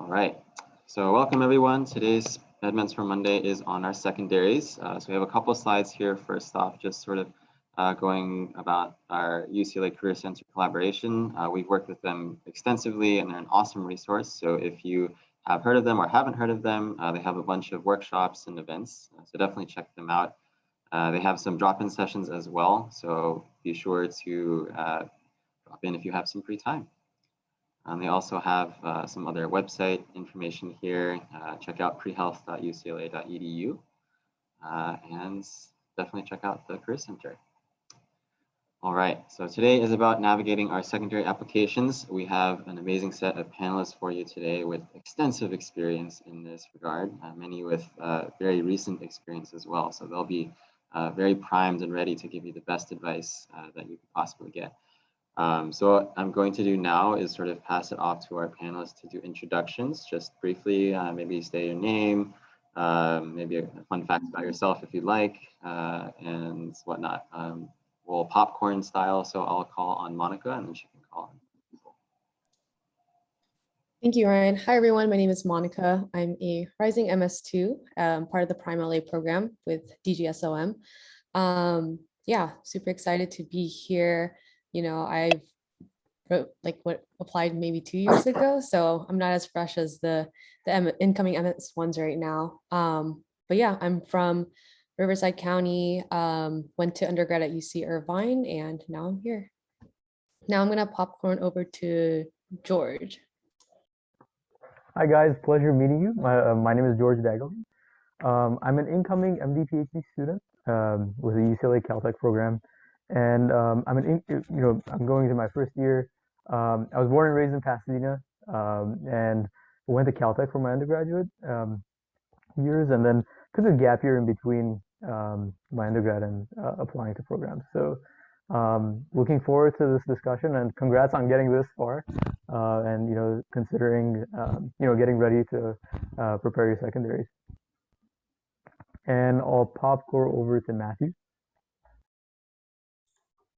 All right, so welcome everyone. Today's Medments for Monday is on our secondaries. So we have a couple of slides here. First off, just sort of going about our UCLA Career Center collaboration. We've worked with them extensively and they're an awesome resource. So if you have heard of them or haven't heard of them, they have a bunch of workshops and events. So definitely check them out. They have some drop-in sessions as well. So be sure to drop in if you have some free time. They also have some other website information here. Check out prehealth.ucla.edu and definitely check out the Career Center. All right, so today is about navigating our secondary applications. We have an amazing set of panelists for you today with extensive experience in this regard, many with very recent experience as well. So they'll be very primed and ready to give you the best advice that you could possibly get. So what I'm going to do now is sort of pass it off to our panelists to do introductions, just briefly, maybe say your name, maybe a fun fact about yourself if you'd like, and whatnot. We'll popcorn style, so I'll call on Monica and then she can call on people. Thank you, Ryan. Hi, everyone. My name is Monica. I'm a rising MS2, part of the Prime LA program with DGSOM. Yeah, super excited to be here. You know, I've applied maybe 2 years ago, so I'm not as fresh as the incoming MS ones right now. But yeah, I'm from Riverside County, went to undergrad at UC Irvine, and now I'm here. Now I'm gonna popcorn over to George. Hi guys, pleasure meeting you. My name is George Dagley. I'm an incoming MD PhD student with the UCLA Caltech program, and I'm going to my first year. I was born and raised in Pasadena, and went to Caltech for my undergraduate years, and then took a gap year in between my undergrad and applying to programs. So looking forward to this discussion, and congrats on getting this far, and considering getting ready to prepare your secondaries. And I'll popcorn over to Matthew.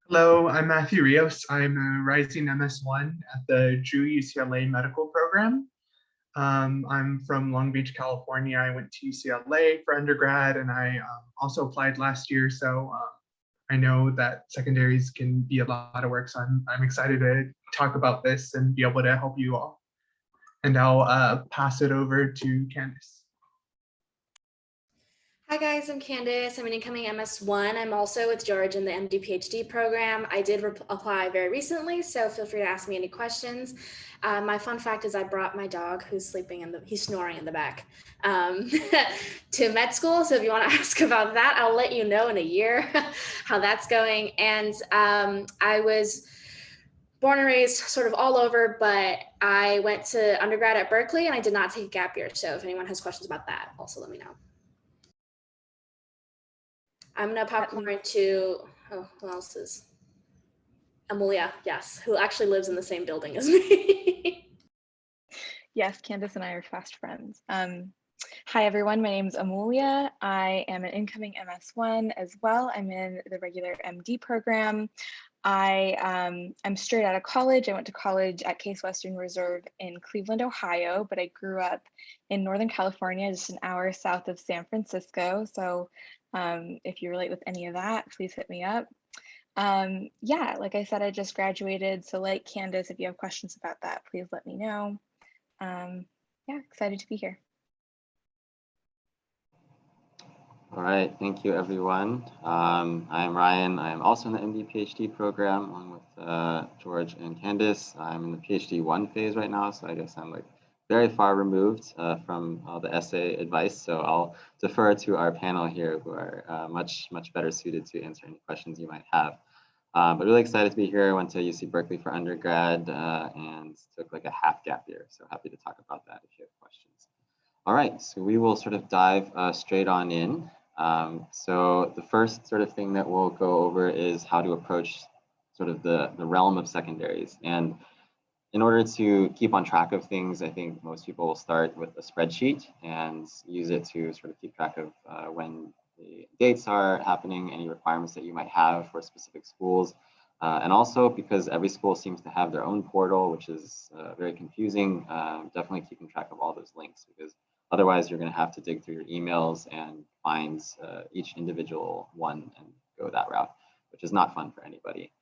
Hello, I'm Matthew Rios. I'm a rising MS1 at the Drew UCLA medical program. I'm from Long Beach, California. I went to UCLA for undergrad, and I also applied last year. So I know that secondaries can be a lot of work. So I'm excited to talk about this and be able to help you all. And I'll pass it over to Candice. Hi guys, I'm Candice. I'm an incoming MS1. I'm also with George in the MD PhD program. I did apply very recently, so feel free to ask me any questions. My fun fact is I brought my dog, who's sleeping he's snoring in the back, to med school. So if you want to ask about that, I'll let you know in a year how that's going. And I was born and raised sort of all over, but I went to undergrad at Berkeley and I did not take a gap year. So if anyone has questions about that, also let me know. I'm gonna popcorn to, who else is? Amelia, yes, who actually lives in the same building as me. Yes, Candice and I are fast friends. Hi everyone, my name is Amelia. I am an incoming MS1 as well. I'm in the regular MD program. I'm straight out of college. I went to college at Case Western Reserve in Cleveland, Ohio, but I grew up in Northern California, just an hour south of San Francisco. So if you relate with any of that, please hit me up. Yeah, like I said, I just graduated. So like Candice, if you have questions about that, please let me know. Yeah, excited to be here. All right, thank you everyone. I'm Ryan. I'm also in the MD PhD program along with George and Candice. I'm in the PhD 1 phase right now, so I guess I'm like very far removed from all the essay advice. So I'll defer to our panel here who are much better suited to answer any questions you might have. But really excited to be here. I went to UC Berkeley for undergrad and took like a half gap year. So happy to talk about that if you have questions. All right, so we will sort of dive straight on in. So the first sort of thing that we'll go over is how to approach sort of the realm of secondaries. And in order to keep on track of things, I think most people will start with a spreadsheet and use it to sort of keep track of when the dates are happening, any requirements that you might have for specific schools. And also because every school seems to have their own portal, which is very confusing, definitely keeping track of all those links, because otherwise you're going to have to dig through your emails and find each individual one and go that route, which is not fun for anybody.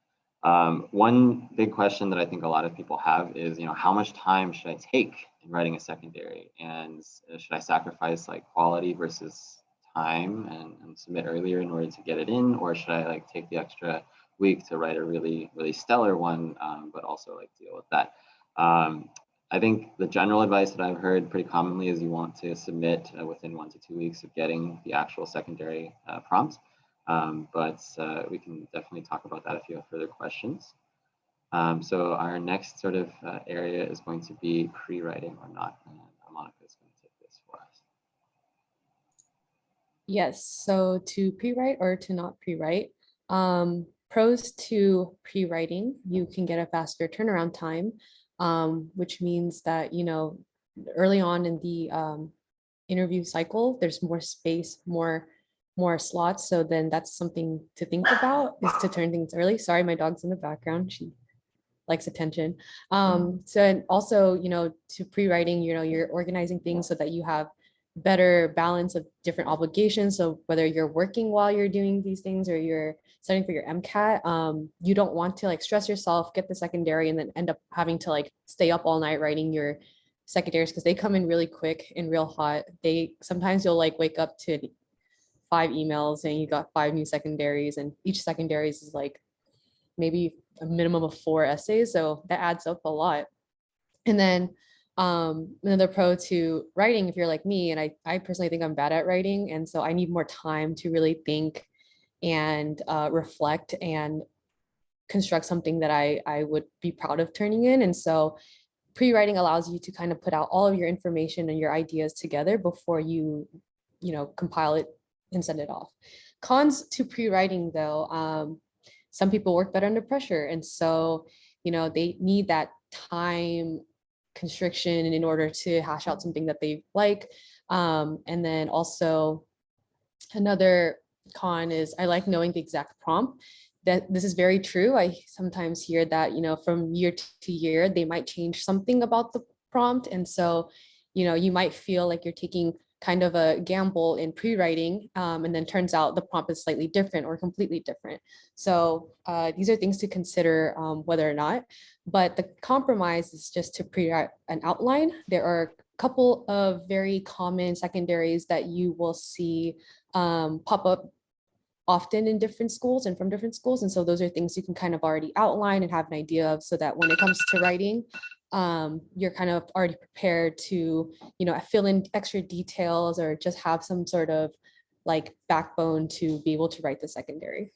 One big question that I think a lot of people have is, how much time should I take in writing a secondary? And should I sacrifice like quality versus time and submit earlier in order to get it in? Or should I like take the extra week to write a really, really stellar one, but also like deal with that? I think the general advice that I've heard pretty commonly is you want to submit within 1 to 2 weeks of getting the actual secondary prompt. But we can definitely talk about that if you have further questions. So our next sort of area is going to be pre-writing or not. And Monica is going to take this for us. Yes, so to pre-write or to not pre-write, pros to pre-writing, you can get a faster turnaround time, which means that, early on in the interview cycle, there's more space, more slots. So then that's something to think about, is to turn things early. Sorry, my dog's in the background. She likes attention. So, and also, to pre-writing, you're organizing things so that you have better balance of different obligations. So whether you're working while you're doing these things or you're studying for your MCAT, you don't want to like stress yourself, get the secondary, and then end up having to like stay up all night writing your secondaries, because they come in really quick and real hot. Sometimes you'll like wake up to 5 emails and you got 5 new secondaries, and each secondaries is like maybe a minimum of 4 essays. So that adds up a lot. And then another pro to writing, if you're like me, and I personally think I'm bad at writing, and so I need more time to really think and reflect and construct something that I would be proud of turning in. And so pre-writing allows you to kind of put out all of your information and your ideas together before you compile it and send it off. Cons to pre-writing though, some people work better under pressure, and so they need that time constriction in order to hash out something that they like. And then also another con is I like knowing the exact prompt. That this is very true. I sometimes hear that, from year to year, they might change something about the prompt. And so, you might feel like you're taking kind of a gamble in pre-writing, and then turns out the prompt is slightly different or completely different. So these are things to consider whether or not, but the compromise is just to pre-write an outline. There are a couple of very common secondaries that you will see pop up often in different schools and from different schools. And so those are things you can kind of already outline and have an idea of, so that when it comes to writing, you're kind of already prepared to, fill in extra details or just have some sort of like backbone to be able to write the secondary.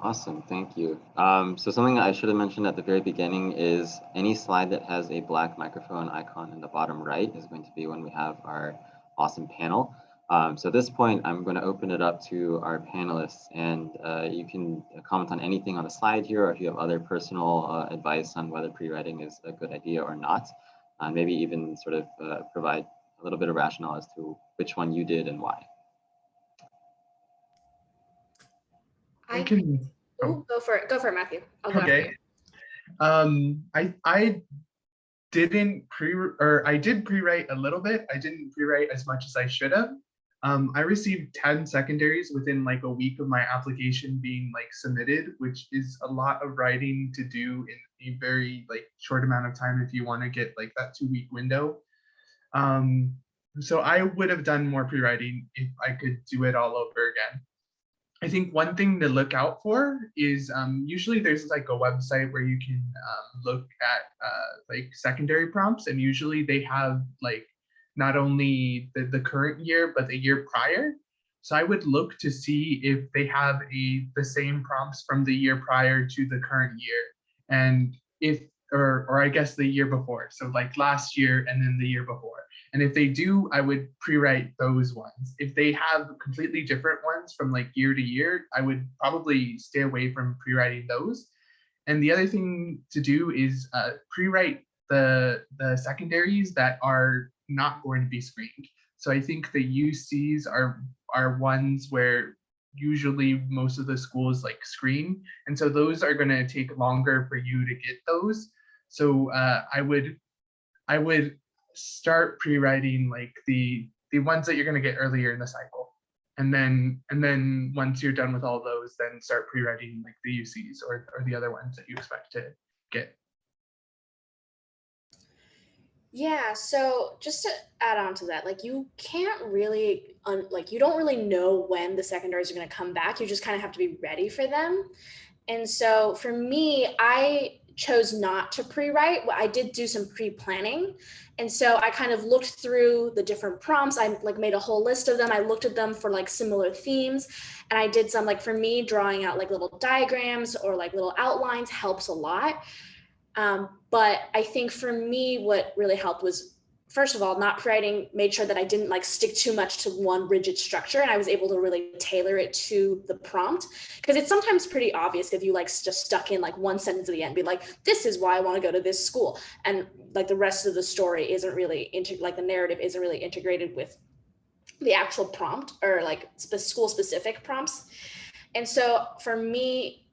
Awesome, thank you. So something that I should have mentioned at the very beginning is any slide that has a black microphone icon in the bottom right is going to be when we have our awesome panel. So at this point, I'm going to open it up to our panelists, and you can comment on anything on the slide here, or if you have other personal advice on whether pre-writing is a good idea or not, maybe even sort of provide a little bit of rationale as to which one you did and why. I can go for it, Matthew. I'll go okay. I didn't I did pre-write a little bit. I didn't pre-write as much as I should have. I received 10 secondaries within like a week of my application being like submitted, which is a lot of writing to do in a very like short amount of time if you want to get like that 2-week window. So I would have done more pre-writing if I could do it all over again. I think one thing to look out for is usually there's like a website where you can look at like secondary prompts, and usually they have like not only the current year, but the year prior. So I would look to see if they have the same prompts from the year prior to the current year, and if, or I guess the year before. So like last year and then the year before. And if they do, I would pre-write those ones. If they have completely different ones from like year to year, I would probably stay away from pre-writing those. And the other thing to do is pre-write the secondaries that are not going to be screened. So I think the UCs are ones where usually most of the schools like screen. And so those are going to take longer for you to get those. So I would start pre-writing like the ones that you're going to get earlier in the cycle. And then once you're done with all those, then start pre-writing like the UCs or the other ones that you expect to get. Yeah, so just to add on to that, like you can't really, you don't really know when the secondaries are going to come back. You just kind of have to be ready for them. And so for me, I chose not to pre-write. I did do some pre-planning. And so I kind of looked through the different prompts. I like made a whole list of them. I looked at them for like similar themes. And I did some, like for me, drawing out like little diagrams or like little outlines helps a lot. But I think for me, what really helped was, first of all, not pre-writing made sure that I didn't like stick too much to one rigid structure, and I was able to really tailor it to the prompt, because it's sometimes pretty obvious if you like just stuck in like one sentence at the end, be like, this is why I want to go to this school, and like the rest of the story isn't really like the narrative isn't really integrated with the actual prompt or like school specific prompts. And so for me,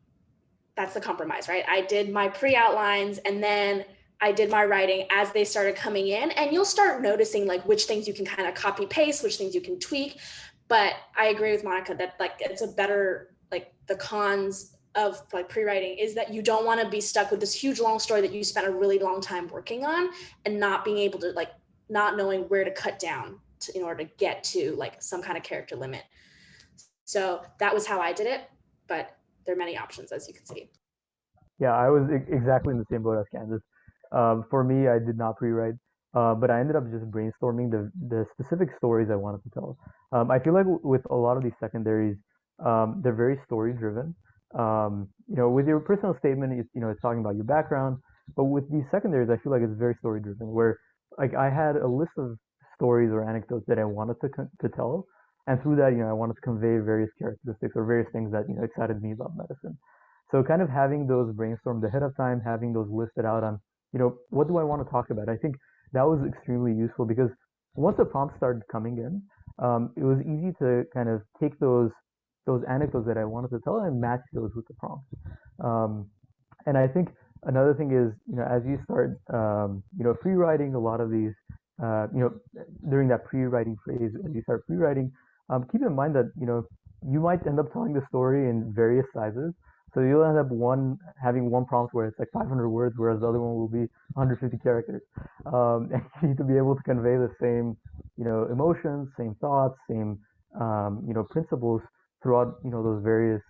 that's the compromise, right? I did my pre-outlines and then I did my writing as they started coming in, and you'll start noticing like which things you can kind of copy paste, which things you can tweak. But I agree with Monica that like it's a better, like the cons of like pre-writing is that you don't want to be stuck with this huge long story that you spent a really long time working on and not being able to like not knowing where to cut down in order to get to like some kind of character limit. So that was how I did it, but there are many options, as you can see. Yeah, I was exactly in the same boat as Candace. For me, I did not pre-write, but I ended up just brainstorming the specific stories I wanted to tell. I feel like with a lot of these secondaries, they're very story driven. With your personal statement, it's talking about your background, but with these secondaries, I feel like it's very story driven, where like I had a list of stories or anecdotes that I wanted to tell, and through that, I wanted to convey various characteristics or various things that excited me about medicine. So kind of having those brainstormed ahead of time, having those listed out on, what do I want to talk about? I think that was extremely useful because once the prompts started coming in, it was easy to kind of take those anecdotes that I wanted to tell and match those with the prompts. And I think another thing is, as you start, pre-writing a lot of these, during that pre-writing phase, as you start pre-writing, keep in mind that, you might end up telling the story in various sizes. So you'll end up having one prompt where it's like 500 words, whereas the other one will be 150 characters. And you need to be able to convey the same, emotions, same thoughts, same, principles throughout, those various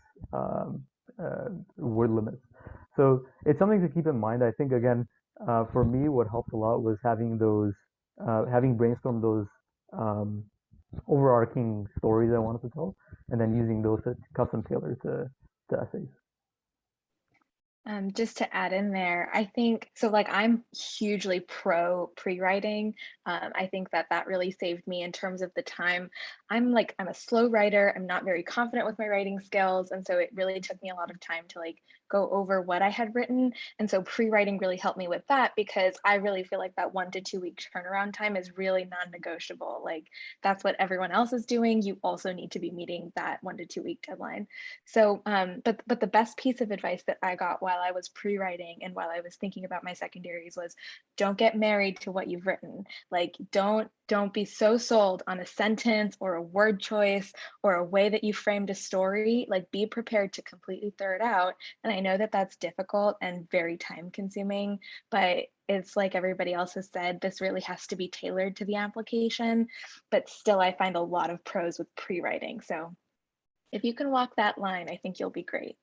word limits. So it's something to keep in mind. I think again, for me, what helped a lot was having brainstormed those overarching stories I wanted to tell, and then using those to custom tailor to essays. Just to add in there, I think so. Like, I'm hugely pro pre-writing. I think that really saved me in terms of the time. I'm a slow writer. I'm not very confident with my writing skills, and so it really took me a lot of time to like go over what I had written. And so pre-writing really helped me with that because I really feel like that 1 to 2 week turnaround time is really non-negotiable. Like that's what everyone else is doing. You also need to be meeting that 1 to 2 week deadline. So, but the best piece of advice that I got while I was pre-writing and while I was thinking about my secondaries was don't get married to what you've written. Like don't be so sold on a sentence or a word choice or a way that you framed a story. Like be prepared to completely throw it out. And I know that that's difficult and very time consuming, but it's like everybody else has said, this really has to be tailored to the application. But still, I find a lot of pros with pre-writing. So if you can walk that line, I think you'll be great.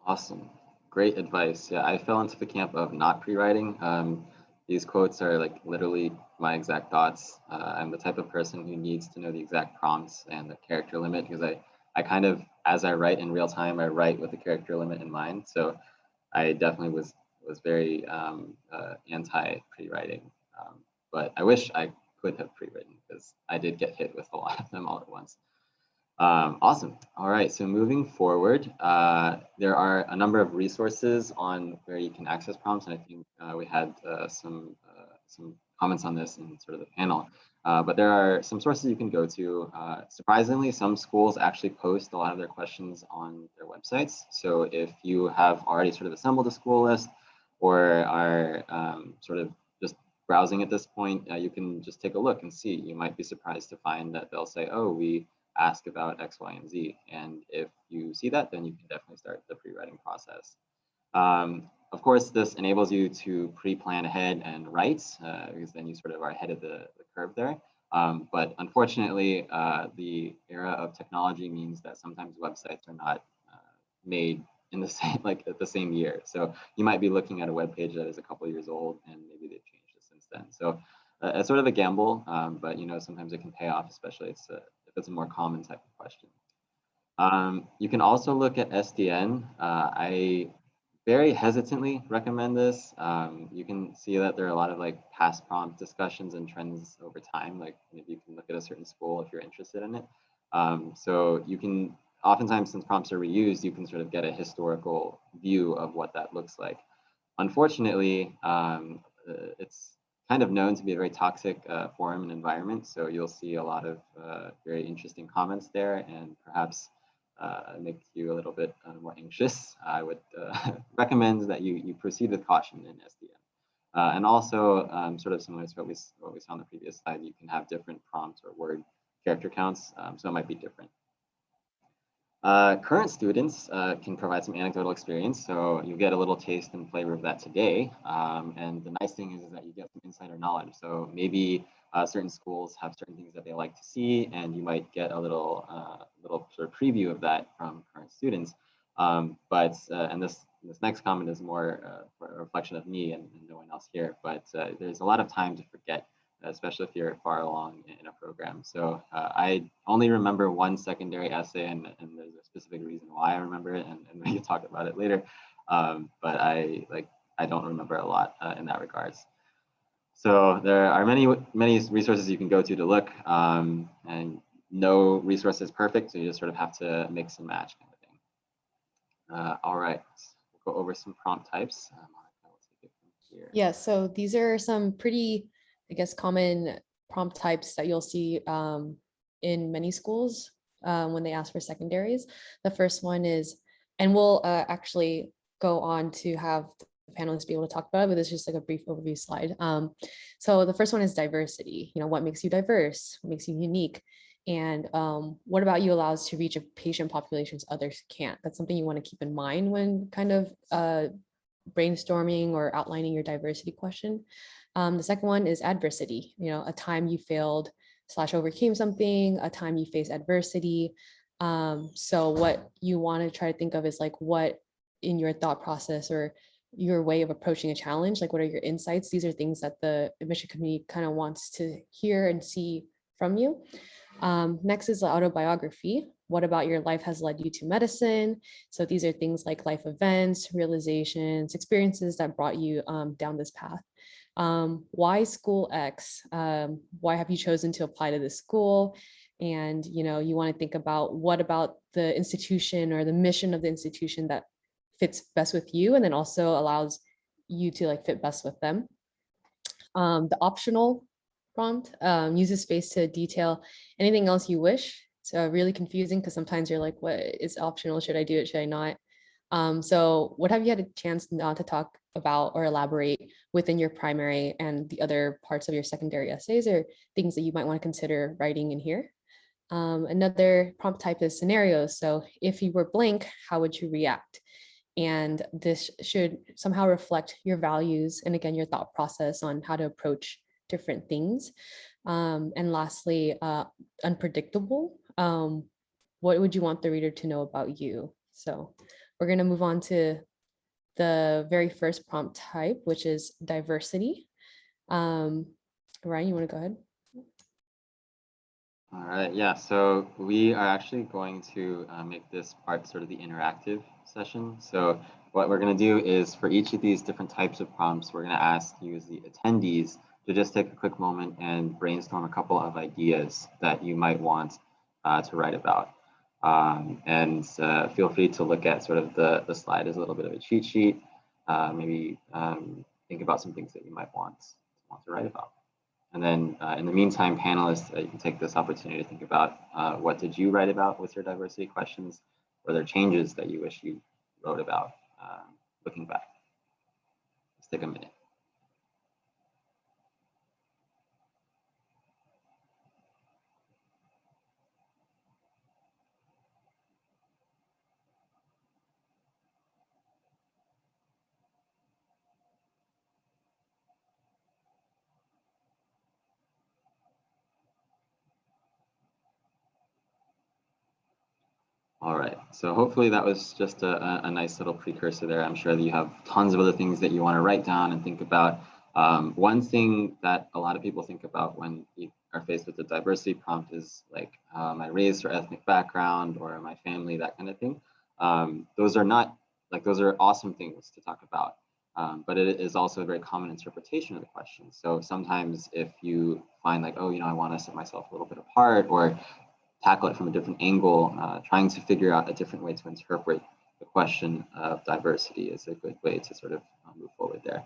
Awesome. Great advice. Yeah, I fell into the camp of not pre-writing. These quotes are like literally my exact thoughts. I'm the type of person who needs to know the exact prompts and the character limit because I kind of, as I write in real time, I write with the character limit in mind. So I definitely was very anti pre-writing, but I wish I could have pre-written because I did get hit with a lot of them all at once. Awesome. All right. So moving forward, there are a number of resources on where you can access prompts, and I think we had some comments on this in sort of the panel. But there are some sources you can go to. Surprisingly, some schools actually post a lot of their questions on their websites. So if you have already sort of assembled a school list or are sort of just browsing at this point, you can just take a look and see. You might be surprised to find that they'll say, oh, we ask about X, Y, and Z. And if you see that, then you can definitely start the pre-writing process. Of course, this enables you to pre-plan ahead and write, because then you sort of are ahead of the curve there. But unfortunately, the era of technology means that sometimes websites are not made in the same, like at the same year. So you might be looking at a web page that is a couple years old, and maybe they've changed it since then. So it's sort of a gamble, but you know, sometimes it can pay off, especially if it's a more common type of question. You can also look at SDN. I very hesitantly recommend this. You can see that there are a lot of like past prompt discussions and trends over time. Like maybe you can look at a certain school if you're interested in it. So you can, oftentimes since prompts are reused, you can sort of get a historical view of what that looks like. Unfortunately, it's kind of known to be a very toxic forum and environment. So you'll see a lot of very interesting comments there, and perhaps make you a little bit more anxious. I would recommend that you proceed with caution in SDN. And also, sort of similar to what we saw on the previous slide, you can have different prompts or word character counts, so it might be different. Current students can provide some anecdotal experience, so you get a little taste and flavor of that today. And the nice thing is that you get some insider knowledge. So maybe certain schools have certain things that they like to see, and you might get a little sort of preview of that from current students. And this next comment is more for a reflection of me and no one else here. But there's a lot of time to forget, especially if you're far along in a program. So I only remember one secondary essay, and there's a specific reason why I remember it, and we can talk about it later. But I don't remember a lot in that regards. So there are many resources you can go to look, and no resource is perfect, so you just sort of have to mix and match kind of thing. All right, we'll go over some prompt types. Yeah, so these are some pretty, I guess, common prompt types that you'll see in many schools when they ask for secondaries. The first one is, and we'll actually go on to have the panelists be able to talk about it, but this is just like a brief overview slide. So the first one is diversity. You know, what makes you diverse? What makes you unique? And what about you allows to reach a patient populations others can't? That's something you want to keep in mind when kind of brainstorming or outlining your diversity question. The second one is adversity, you know, a time you failed / overcame something, a time you face adversity. So what you want to try to think of is like what in your thought process or your way of approaching a challenge, like what are your insights? These are things that the admission committee kind of wants to hear and see from you. Next is the autobiography. What about your life has led you to medicine? So these are things like life events, realizations, experiences that brought you down this path. Why school X? Why have you chosen to apply to this school? And you know, you want to think about what about the institution or the mission of the institution that fits best with you, and then also allows you to like fit best with them. The optional prompt uses space to detail anything else you wish. It's really confusing because sometimes you're like, what is optional? Should I do it? Should I not? So what have you had a chance not to talk about or elaborate within your primary and the other parts of your secondary essays, or things that you might want to consider writing in here? Another prompt type is scenarios. So if you were blank, how would you react? And this should somehow reflect your values and again, your thought process on how to approach different things. And lastly, unpredictable. What would you want the reader to know about you? So we're going to move on to the very first prompt type, which is diversity. Ryan, you want to go ahead? All right, yeah, so we are actually going to make this part sort of the interactive session. So what we're going to do is for each of these different types of prompts, we're going to ask you as the attendees to just take a quick moment and brainstorm a couple of ideas that you might want to write about. And feel free to look at sort of the slide as a little bit of a cheat sheet. Maybe think about some things that you might want to write about. And then in the meantime, panelists, you can take this opportunity to think about what did you write about with your diversity questions? Were there changes that you wish you wrote about looking back? Let's take a minute. All right, so hopefully that was just a nice little precursor there. I'm sure that you have tons of other things that you want to write down and think about. One thing that a lot of people think about when you are faced with the diversity prompt is like my race or ethnic background or my family, that kind of thing. Those are not, like, those are awesome things to talk about, but it is also a very common interpretation of the question. So sometimes if you find like, oh, you know, I want to set myself a little bit apart or tackle it from a different angle, trying to figure out a different way to interpret the question of diversity is a good way to sort of move forward there.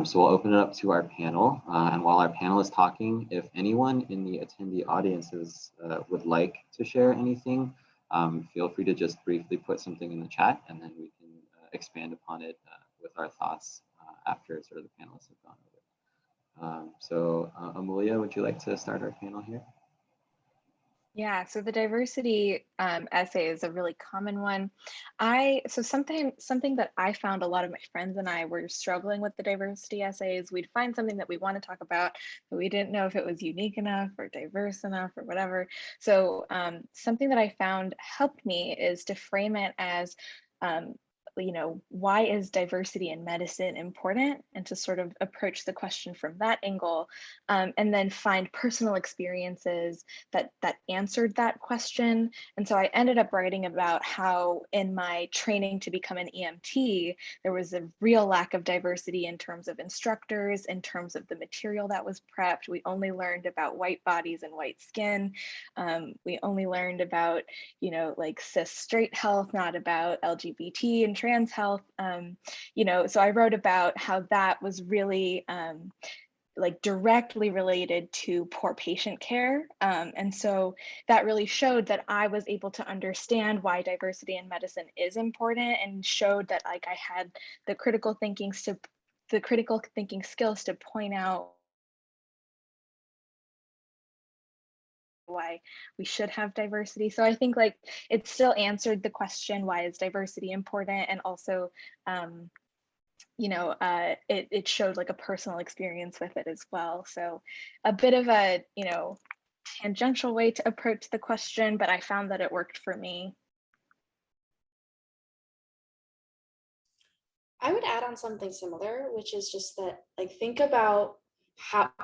So we'll open it up to our panel. And while our panel is talking, if anyone in the attendee audiences would like to share anything, feel free to just briefly put something in the chat and then we can expand upon it with our thoughts after sort of the panelists have gone over. So Amelia, would you like to start our panel here? Yeah, so the diversity essay is a really common one. So something that I found a lot of my friends and I were struggling with the diversity essays. We'd find something that we want to talk about, but we didn't know if it was unique enough or diverse enough or whatever. So something that I found helped me is to frame it as you know, why is diversity in medicine important, and to sort of approach the question from that angle, and then find personal experiences that answered that question. And so I ended up writing about how in my training to become an EMT, there was a real lack of diversity in terms of instructors, in terms of the material that was prepped. We only learned about white bodies and white skin. We only learned about, you know, like cis straight health, not about LGBT and trans health. You know, so I wrote about how that was really like directly related to poor patient care. And so that really showed that I was able to understand why diversity in medicine is important, and showed that like I had the critical thinking skills to point out why we should have diversity. So I think like it still answered the question, why is diversity important? And also, you know, it showed like a personal experience with it as well. So a bit of a, you know, tangential way to approach the question, but I found that it worked for me. I would add on something similar, which is just that, like, think about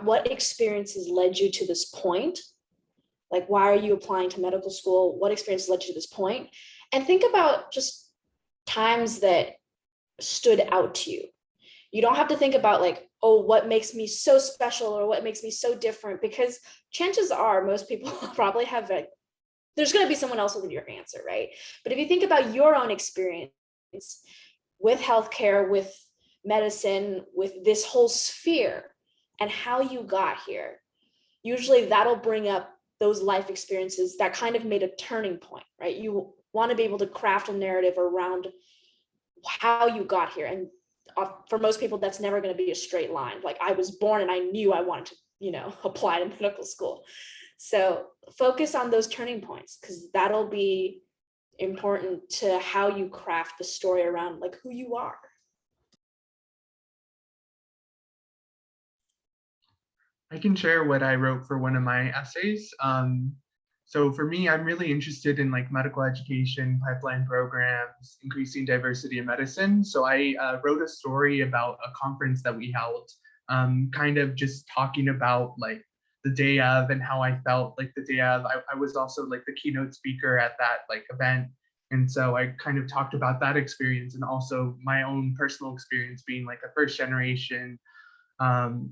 what experiences led you to this point. Like, why are you applying to medical school? What experiences led you to this point? And think about just times that stood out to you. You don't have to think about like, oh, what makes me so special or what makes me so different, because chances are most people probably have like, there's going to be someone else with your answer, right? But if you think about your own experience with healthcare, with medicine, with this whole sphere and how you got here, usually that'll bring up those life experiences that kind of made a turning point, right? You want to be able to craft a narrative around how you got here. And for most people, that's never going to be a straight line. Like, I was born and I knew I wanted to, you know, apply to medical school. So focus on those turning points, because that'll be important to how you craft the story around like who you are. I can share what I wrote for one of my essays. So for me, I'm really interested in like medical education, pipeline programs, increasing diversity in medicine. So I wrote a story about a conference that we held, kind of just talking about like the day of and how I felt like the day of. I was also like the keynote speaker at that like event. And so I kind of talked about that experience, and also my own personal experience being like a first generation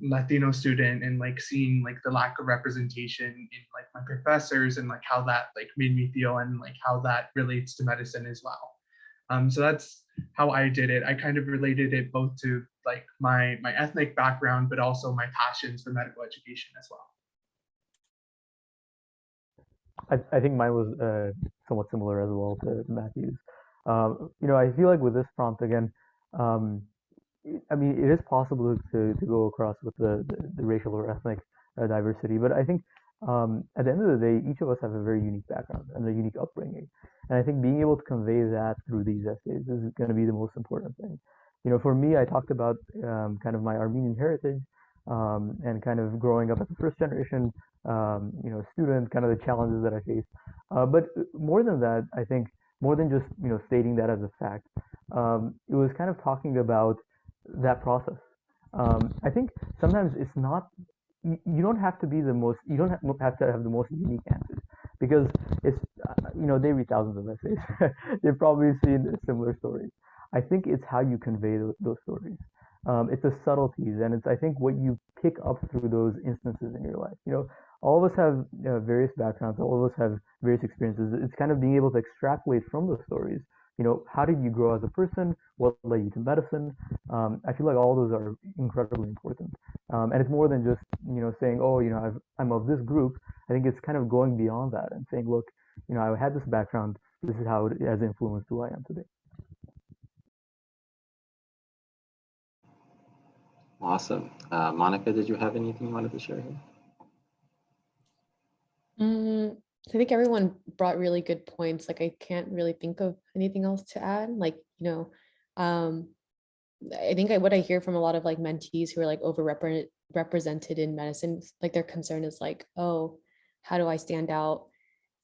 Latino student, and like seeing like the lack of representation in like my professors, and like how that like made me feel, and like how that relates to medicine as well. So that's how I did it. I kind of related it both to like my ethnic background, but also my passions for medical education as well. I think mine was somewhat similar as well to Matthew's. I feel like with this prompt again, um, I mean, it is possible to go across with the racial or ethnic diversity, but I think at the end of the day, each of us have a very unique background and a unique upbringing. And I think being able to convey that through these essays is going to be the most important thing. For me, I talked about kind of my Armenian heritage and kind of growing up as a first generation, student, kind of the challenges that I faced. But more than that, I think more than just, stating that as a fact, it was kind of talking about that process. I think sometimes it's not, you don't have to be the most, you don't have to have the most unique answers because it's, they read thousands of essays. They've probably seen similar stories. I think it's how you convey those stories. It's the subtleties, and it's, I think, what you pick up through those instances in your life. All of us have various backgrounds, all of us have various experiences. It's kind of being able to extrapolate from those stories. How did you grow as a person? What led you to medicine? I feel like all those are incredibly important. And it's more than just, saying, oh, I'm of this group. I think it's kind of going beyond that and saying, look, I had this background. This is how it has influenced who I am today. Awesome. Monica, did you have anything you wanted to share here? I think everyone brought really good points. Like, I can't really think of anything else to add. Like, I think what I hear from a lot of like mentees who are like represented in medicine, like their concern is like, oh, how do I stand out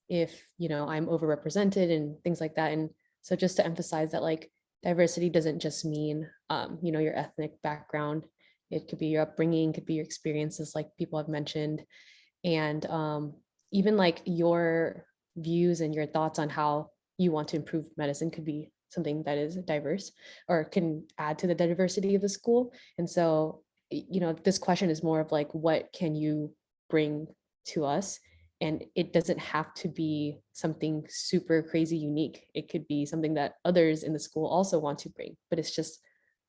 if, I'm overrepresented and things like that. And so just to emphasize that like diversity doesn't just mean, your ethnic background. It could be your upbringing, could be your experiences, like people have mentioned. And even like your views and your thoughts on how you want to improve medicine could be something that is diverse or can add to the diversity of the school. And so, this question is more of like, what can you bring to us? And it doesn't have to be something super crazy unique. It could be something that others in the school also want to bring, but it's just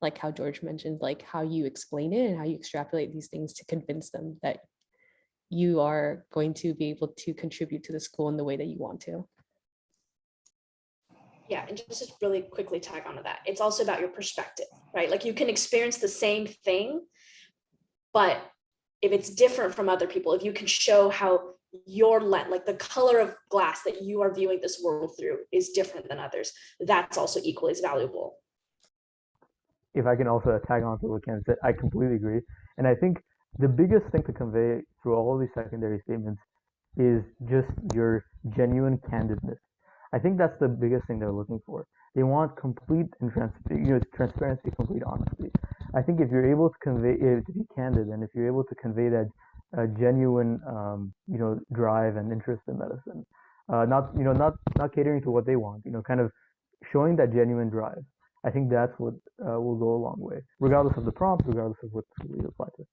like how George mentioned, like how you explain it and how you extrapolate these things to convince them that you are going to be able to contribute to the school in the way that you want to. Yeah, and just to really quickly tag onto that, it's also about your perspective, right? Like you can experience the same thing, but if it's different from other people, if you can show how your lens, like the color of glass that you are viewing this world through is different than others, that's also equally as valuable. If I can also tag on to what Ken said, I completely agree. And I think the biggest thing to convey through all of these secondary statements is just your genuine candidness. I think that's the biggest thing they're looking for. They want complete and transparency, complete honesty. I think if you're able to convey to be candid, and if you're able to convey that genuine, drive and interest in medicine, not catering to what they want, kind of showing that genuine drive. I think that's what will go a long way, regardless of the prompt, regardless of what you apply to.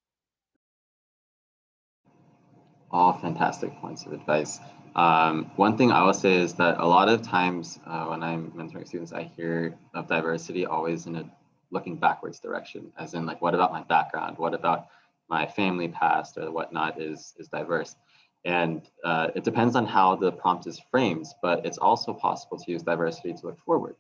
All fantastic points of advice. One thing I will say is that a lot of times when I'm mentoring students, I hear of diversity always in a looking backwards direction, as in like, what about my background? What about my family past or whatnot is diverse? And it depends on how the prompt is framed, but it's also possible to use diversity to look forward.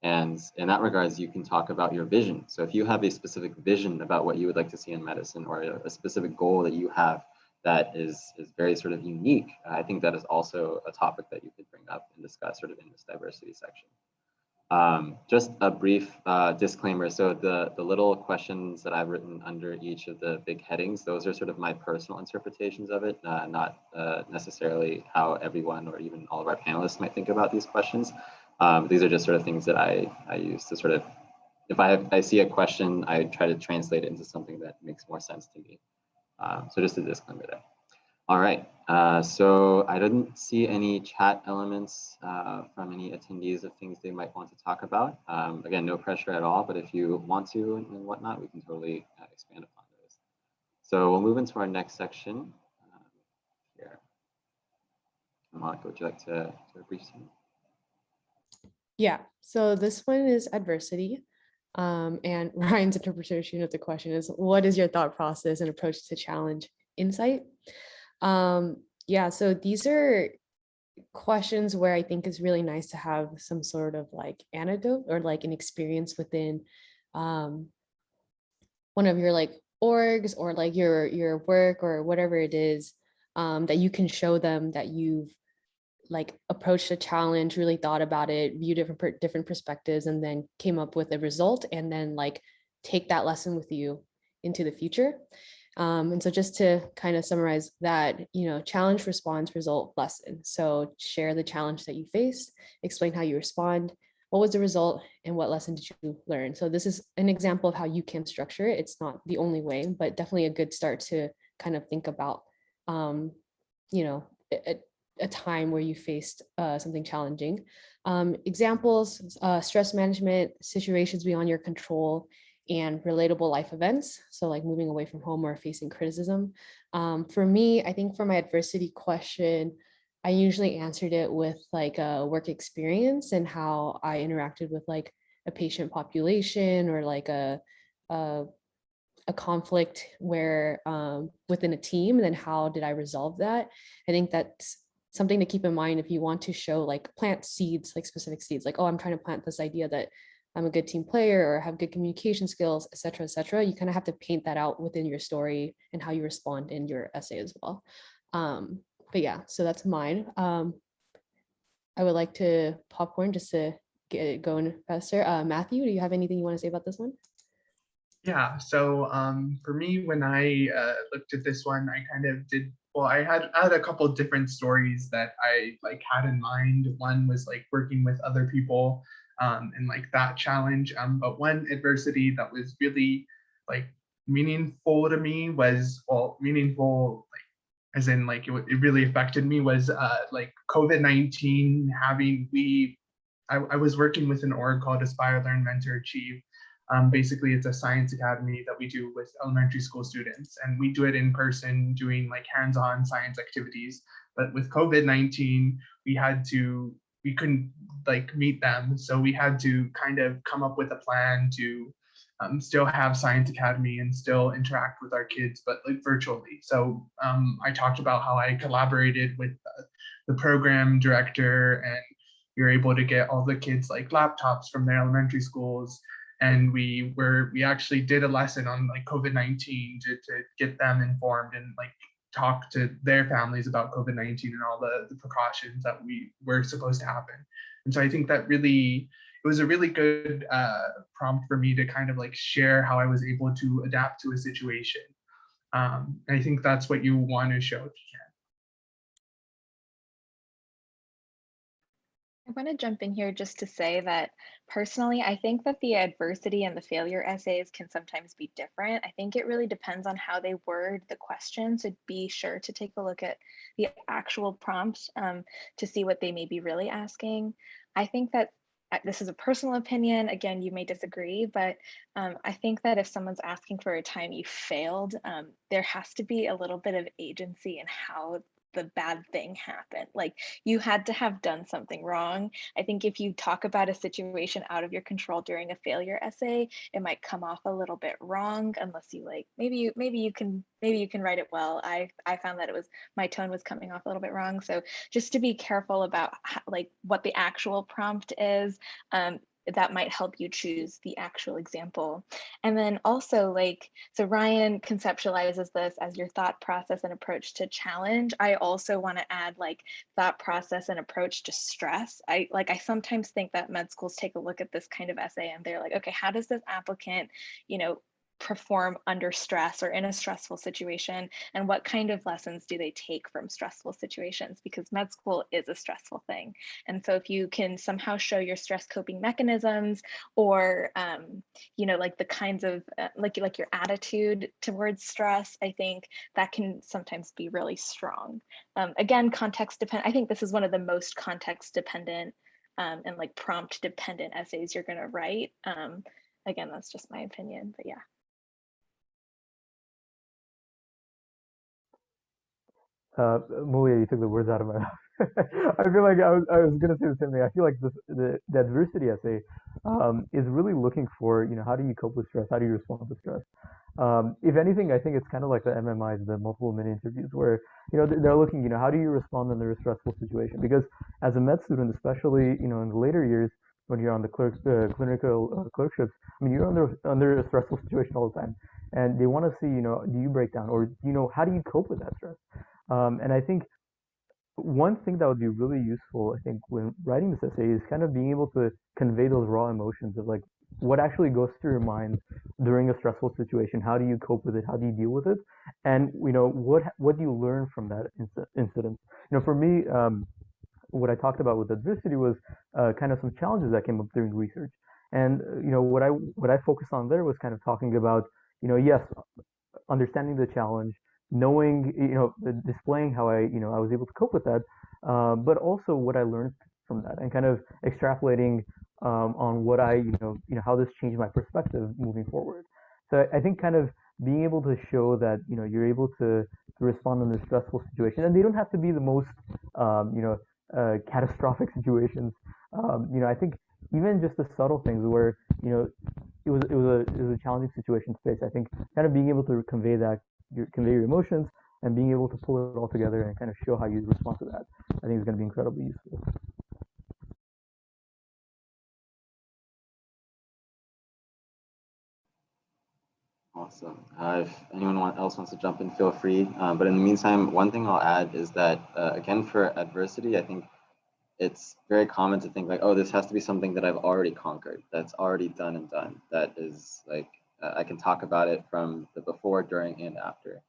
And in that regards, you can talk about your vision. So if you have a specific vision about what you would like to see in medicine, or a specific goal that you have that is very sort of unique, I think that is also a topic that you could bring up and discuss sort of in this diversity section. Just a brief disclaimer. So the little questions that I've written under each of the big headings, those are sort of my personal interpretations of it, not necessarily how everyone or even all of our panelists might think about these questions. These are just sort of things that I use to sort of, if I see a question, I try to translate it into something that makes more sense to me. So just a disclaimer there. All right, so I didn't see any chat elements from any attendees of things they might want to talk about. Again, no pressure at all, but if you want to and whatnot, we can totally expand upon those. So we'll move into our next section here. Monica, would you like to brief some? Yeah, so this one is adversity. And Ryan's interpretation of the question is, what is your thought process and approach to challenge insight? Yeah, so these are questions where I think it's really nice to have some sort of like anecdote or like an experience within um, one of your like orgs or like your work or whatever it is, that you can show them that you've like approached a challenge, really thought about it, view different perspectives, and then came up with a result, and then like take that lesson with you into the future. And so just to kind of summarize that, challenge, response, result, lesson. So share the challenge that you faced, explain how you respond, what was the result, and what lesson did you learn. So this is an example of how you can structure it. It's not the only way, but definitely a good start to kind of think about, you know, a time where you faced something challenging. Examples, stress management, situations beyond your control, and relatable life events. So like moving away from home or facing criticism. For me, I think for my adversity question, I usually answered it with like a work experience and how I interacted with like a patient population or like a, a conflict where within a team, and then how did I resolve that? I think that's something to keep in mind if you want to show like plant seeds, like specific seeds, like, oh, I'm trying to plant this idea that I'm a good team player or have good communication skills, et cetera, et cetera. You kind of have to paint that out within your story and how you respond in your essay as well. But yeah, so that's mine. I would like to popcorn just to get it going faster. Matthew, do you have anything you want to say about this one? Yeah, so for me, when I looked at this one, I kind of did, well, I had a couple different stories that I like had in mind. One was like working with other people and like that challenge. But one adversity that was really like meaningful to me was, well, meaningful like as in like it really affected me was like COVID-19 having, I was working with an org called Aspire, Learn, Mentor, Achieve. Basically, it's a science academy that we do with elementary school students, and we do it in person, doing like hands-on science activities. But with COVID-19, we couldn't like meet them, so we had to kind of come up with a plan to still have science academy and still interact with our kids, but like virtually. So I talked about how I collaborated with the program director, and we were able to get all the kids like laptops from their elementary schools, and we actually did a lesson on like COVID-19 to get them informed and like talk to their families about COVID-19 and all the precautions that we were supposed to happen. And so I think that really, it was a really good prompt for me to kind of like share how I was able to adapt to a situation. I think that's what you want to show if you can. I want to jump in here just to say that personally, I think that the adversity and the failure essays can sometimes be different. I think it really depends on how they word the question. So be sure to take a look at the actual prompt to see what they may be really asking. I think that this is a personal opinion. Again, you may disagree, but I think that if someone's asking for a time you failed, there has to be a little bit of agency in how the bad thing happened. Like you had to have done something wrong. I think if you talk about a situation out of your control during a failure essay, it might come off a little bit wrong unless you like, maybe you can write it well. I found that my tone was coming off a little bit wrong. So just to be careful about like what the actual prompt is, that might help you choose the actual example. And then also so Ryan conceptualizes this as your thought process and approach to challenge. I also want to add like thought process and approach to stress. I sometimes think that med schools take a look at this kind of essay and they're like, okay, how does this applicant, perform under stress or in a stressful situation, and what kind of lessons do they take from stressful situations, because med school is a stressful thing. And so if you can somehow show your stress coping mechanisms, or like the kinds of like your attitude towards stress, I think that can sometimes be really strong. Again, context dependent. I think this is one of the most context dependent and like prompt dependent essays you're going to write. Again, that's just my opinion, but yeah. Mulia, you took the words out of my mouth. I feel like I was gonna say the same thing. I feel like the adversity essay is really looking for, how do you cope with stress? How do you respond to stress? If anything, I think it's kind of like the MMIs, the multiple mini interviews, where they're looking, how do you respond under a stressful situation? Because as a med student, especially in the later years when you're on the clinical clerkships, I mean, you're under a stressful situation all the time, and they want to see, do you break down, or how do you cope with that stress? And I think one thing that would be really useful, I think, when writing this essay is kind of being able to convey those raw emotions of like what actually goes through your mind during a stressful situation. How do you cope with it? How do you deal with it? And what do you learn from that incident? For me, what I talked about with adversity was kind of some challenges that came up during research. And what I focused on there was kind of talking about yes, understanding the challenge, knowing, displaying how I was able to cope with that, but also what I learned from that, and kind of extrapolating on what how this changed my perspective moving forward. So I think kind of being able to show that you're able to respond under stressful situations, and they don't have to be the most catastrophic situations. I think even just the subtle things where it was a challenging situation to face. I think kind of being able to convey your emotions and being able to pull it all together and kind of show how you respond to that, I think is going to be incredibly useful. Awesome. If anyone else wants to jump in, feel free. But in the meantime, one thing I'll add is that, again, for adversity, I think it's very common to think like, oh, this has to be something that I've already conquered, that's already done and done. That is like, I can talk about it from the before, during, and after.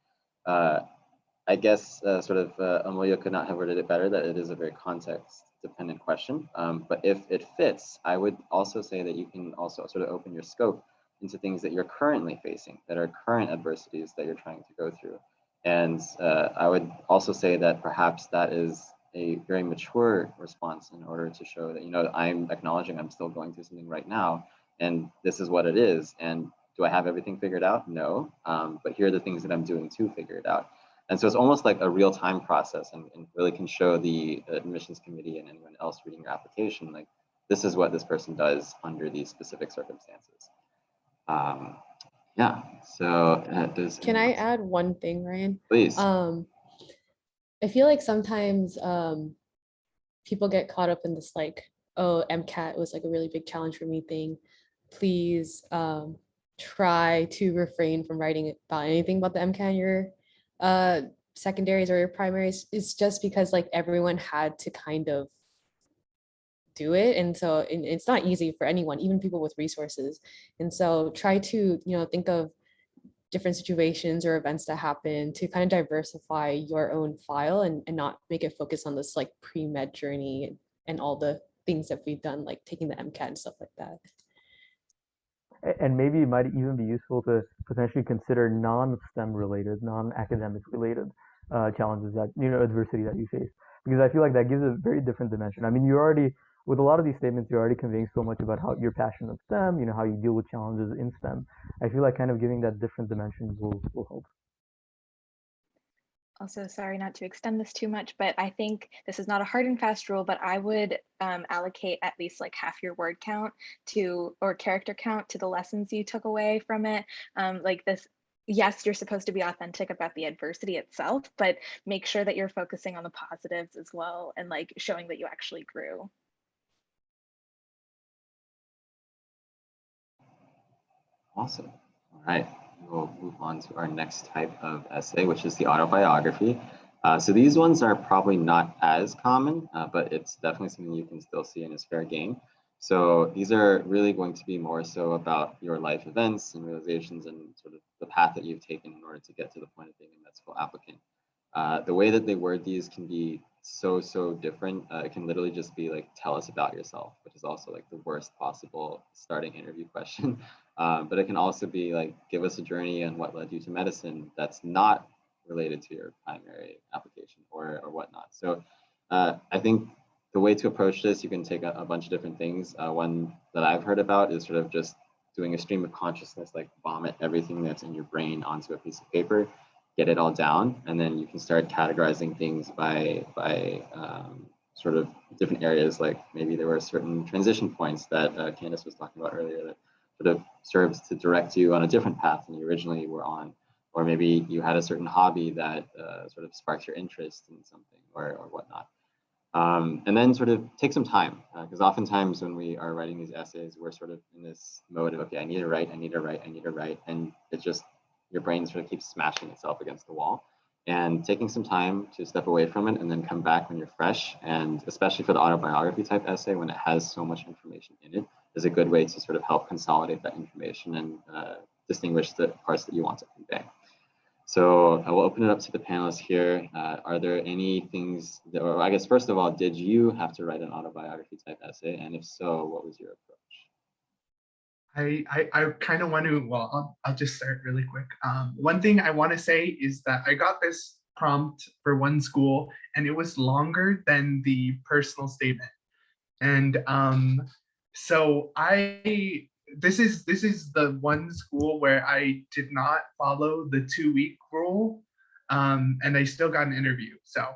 I guess Amelia could not have worded it better, that it is a very context-dependent question. But if it fits, I would also say that you can also sort of open your scope into things that you're currently facing, that are current adversities that you're trying to go through. And I would also say that perhaps that is a very mature response in order to show that, I'm acknowledging I'm still going through something right now, and this is what it is. And do I have everything figured out? No, but here are the things that I'm doing to figure it out. And so it's almost like a real-time process, and really can show the admissions committee and anyone else reading your application, like, this is what this person does under these specific circumstances. Yeah, so Can I add one thing, Ryan? Please. I feel like sometimes people get caught up in this like, oh, MCAT was like a really big challenge for me thing. Please try to refrain from writing about anything about the MCAT in your secondaries or your primaries. It's just because like everyone had to kind of do it, and so it's not easy for anyone, even people with resources. And so try to think of different situations or events that happen to kind of diversify your own file, and not make it focus on this like pre-med journey and all the things that we've done, like taking the MCAT and stuff like that. And maybe it might even be useful to potentially consider non-STEM related, non-academic related challenges that, adversity that you face. Because I feel like that gives a very different dimension. I mean, with a lot of these statements, you're already conveying so much about how you're passionate of STEM, how you deal with challenges in STEM. I feel like kind of giving that different dimension will help. Also, sorry not to extend this too much, but I think this is not a hard and fast rule, but I would allocate at least like half your word count or character count to the lessons you took away from it. Like this, yes, you're supposed to be authentic about the adversity itself, but make sure that you're focusing on the positives as well, and like showing that you actually grew. Awesome. All right. We'll move on to our next type of essay, which is the autobiography. So these ones are probably not as common, but it's definitely something you can still see and is fair game. So these are really going to be more so about your life events and realizations and sort of the path that you've taken in order to get to the point of being a med school applicant. The way that they word these can be so different. It can literally just be like, tell us about yourself, which is also like the worst possible starting interview question. But it can also be like, give us a journey on what led you to medicine that's not related to your primary application or whatnot. So I think the way to approach this, you can take a bunch of different things. One that I've heard about is sort of just doing a stream of consciousness, like vomit everything that's in your brain onto a piece of paper. get it all down, and then you can start categorizing things by sort of different areas. Like maybe there were certain transition points that Candace was talking about earlier that sort of serves to direct you on a different path than you originally were on. Or maybe you had a certain hobby that sort of sparks your interest in something or whatnot. And then sort of take some time, because oftentimes when we are writing these essays, we're sort of in this mode of, okay, I need to write, and it just, your brain sort of keeps smashing itself against the wall. And taking some time to step away from it and then come back when you're fresh, and especially for the autobiography type essay, when it has so much information in it, is a good way to sort of help consolidate that information and distinguish the parts that you want to convey. So I will open it up to the panelists here. Are there any things, that, or I guess first of all, did you have to write an autobiography type essay? And if so, what was your approach? I kind of want to, well, I'll just start really quick. One thing I want to say is that I got this prompt for one school and it was longer than the personal statement. And so this is the one school where I did not follow the 2-week rule, and I still got an interview. So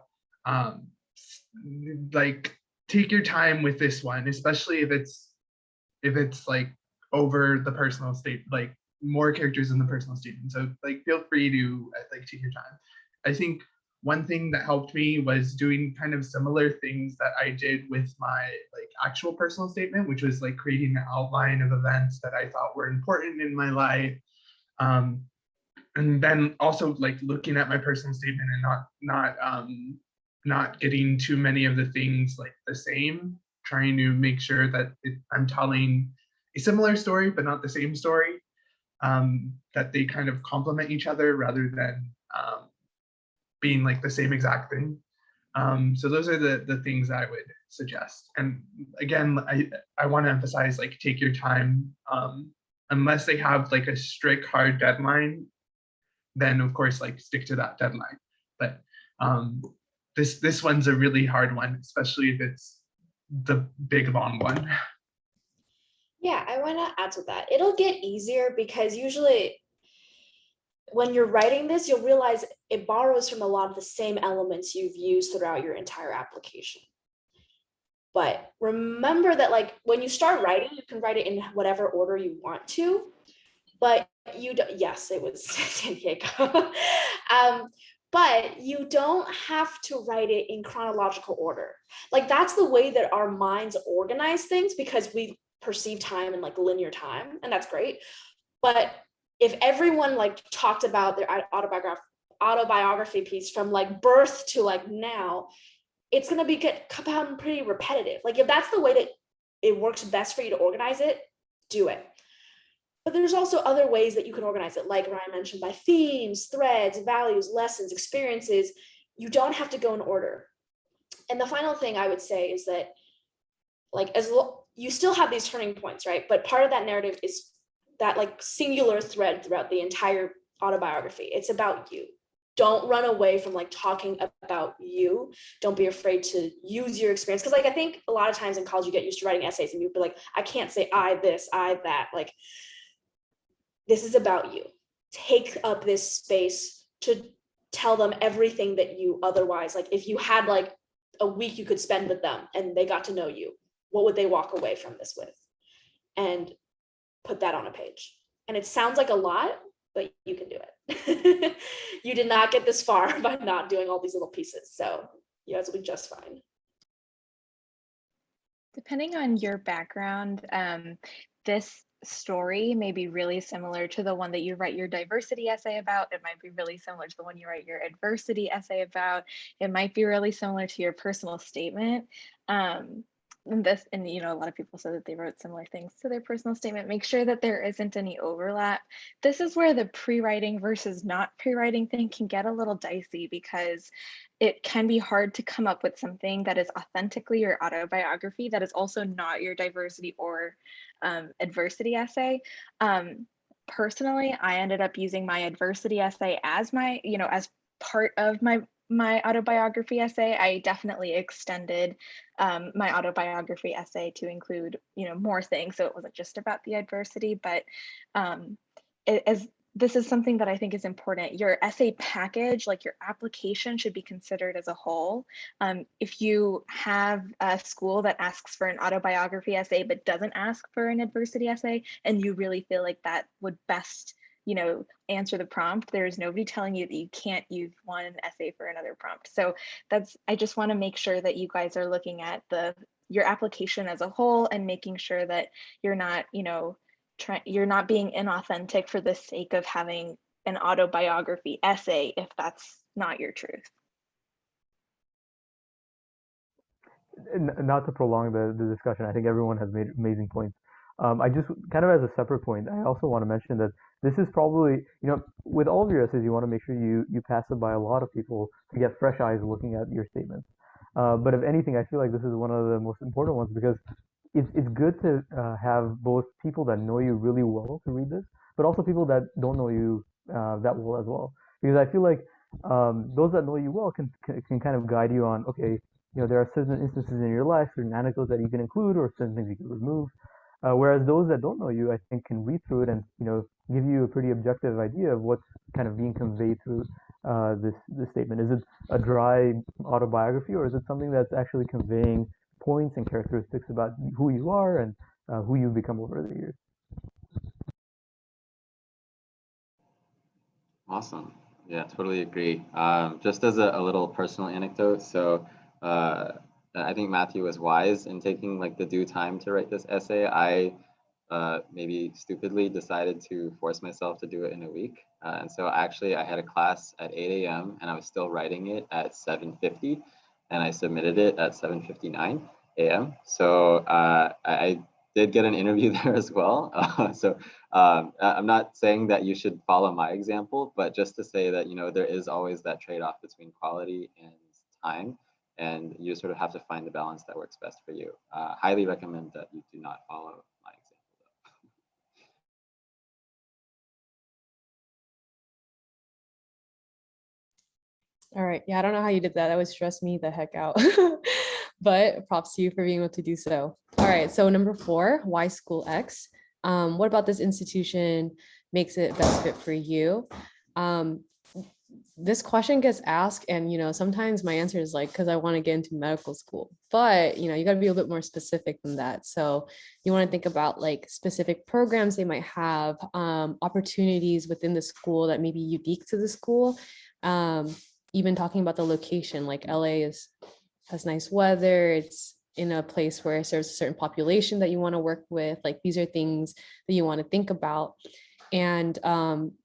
like, take your time with this one, especially if it's like over the personal state, like more characters in the personal statement. So like, feel free to like take your time. I think one thing that helped me was doing kind of similar things that I did with my like actual personal statement, which was like creating an outline of events that I thought were important in my life. And then also like looking at my personal statement and not getting too many of the things like the same, trying to make sure that I'm telling a similar story, but not the same story, that they kind of complement each other rather than being like the same exact thing. So those are the things I would suggest. And again, I want to emphasize, like, take your time. Unless they have like a strict hard deadline, then of course, like, stick to that deadline. But this one's a really hard one, especially if it's the big long one. Yeah, I want to add to that. It'll get easier because usually when you're writing this, you'll realize it borrows from a lot of the same elements you've used throughout your entire application. But remember that, like, when you start writing, you can write it in whatever order you want to, but you don't, yes, it was San Diego. But you don't have to write it in chronological order. Like, that's the way that our minds organize things because we perceive time in like linear time, and that's great. But if everyone like talked about their autobiography piece from like birth to like now, it's going to become pretty repetitive. Like, if that's the way that it works best for you to organize it, do it. But there's also other ways that you can organize it, like Ryan mentioned, by themes, threads, values, lessons, experiences. You don't have to go in order. And the final thing I would say is that, like, you still have these turning points, right? But part of that narrative is that like singular thread throughout the entire autobiography. It's about you. Don't run away from like talking about you. Don't be afraid to use your experience. Because like, I think a lot of times in college you get used to writing essays and you'd be like, I can't say I this, I that. Like, this is about you. Take up this space to tell them everything that you otherwise, like, if you had like a week you could spend with them and they got to know you, what would they walk away from this with? And put that on a page. And it sounds like a lot, but you can do it. You did not get this far by not doing all these little pieces. So you guys will be just fine. Depending on your background, this story may be really similar to the one that you write your diversity essay about. It might be really similar to the one you write your adversity essay about. It might be really similar to your personal statement. And you know, a lot of people said that they wrote similar things to their personal statement. Make sure that there isn't any overlap. This is where the pre-writing versus not pre-writing thing can get a little dicey, because it can be hard to come up with something that is authentically your autobiography that is also not your diversity or adversity essay. Personally, I ended up using my adversity essay as my, you know, as part of my autobiography essay. I definitely extended my autobiography essay to include, you know, more things. So it wasn't just about the adversity, but as this is something that I think is important. Your essay package, like your application, should be considered as a whole. If you have a school that asks for an autobiography essay but doesn't ask for an adversity essay, and you really feel like that would best, answer the prompt, there's nobody telling you that you can't use one essay for another prompt. So I just want to make sure that you guys are looking at your application as a whole and making sure that you're not, you're not being inauthentic for the sake of having an autobiography essay if that's not your truth. Not to prolong the discussion, I think everyone has made amazing points. I just kind of as a separate point, I also want to mention that this is probably, with all of your essays, you want to make sure you pass it by a lot of people to get fresh eyes looking at your statements. But if anything, I feel like this is one of the most important ones because it's good to have both people that know you really well to read this, but also people that don't know you that well as well. Because I feel like those that know you well can kind of guide you on, okay, there are certain instances in your life, certain anecdotes that you can include or certain things you can remove. Whereas those that don't know you, I think, can read through it and give you a pretty objective idea of what's kind of being conveyed through this statement. Is it a dry autobiography, or is it something that's actually conveying points and characteristics about who you are and who you've become over the years? Awesome. Yeah, totally agree. Just as a little personal anecdote, so I think Matthew was wise in taking like the due time to write this essay. I maybe stupidly decided to force myself to do it in a week. And so actually I had a class at 8 a.m. and I was still writing it at 7:50 and I submitted it at 7:59 a.m. So I did get an interview there as well. I'm not saying that you should follow my example, but just to say that, there is always that trade-off between quality and time. And you sort of have to find the balance that works best for you. Highly recommend that you do not follow my example, All right. Yeah, I don't know how you did that. That would stress me the heck out. But props to you for being able to do so. All right. So number 4, why School X? What about this institution makes it best fit for you? This question gets asked, and sometimes my answer is like, because I want to get into medical school. But you got to be a bit more specific than that. So you want to think about like specific programs they might have, opportunities within the school that may be unique to the school. Even talking about the location, like LA has nice weather. It's in a place where there's a certain population that you want to work with. Like these are things that you want to think about. And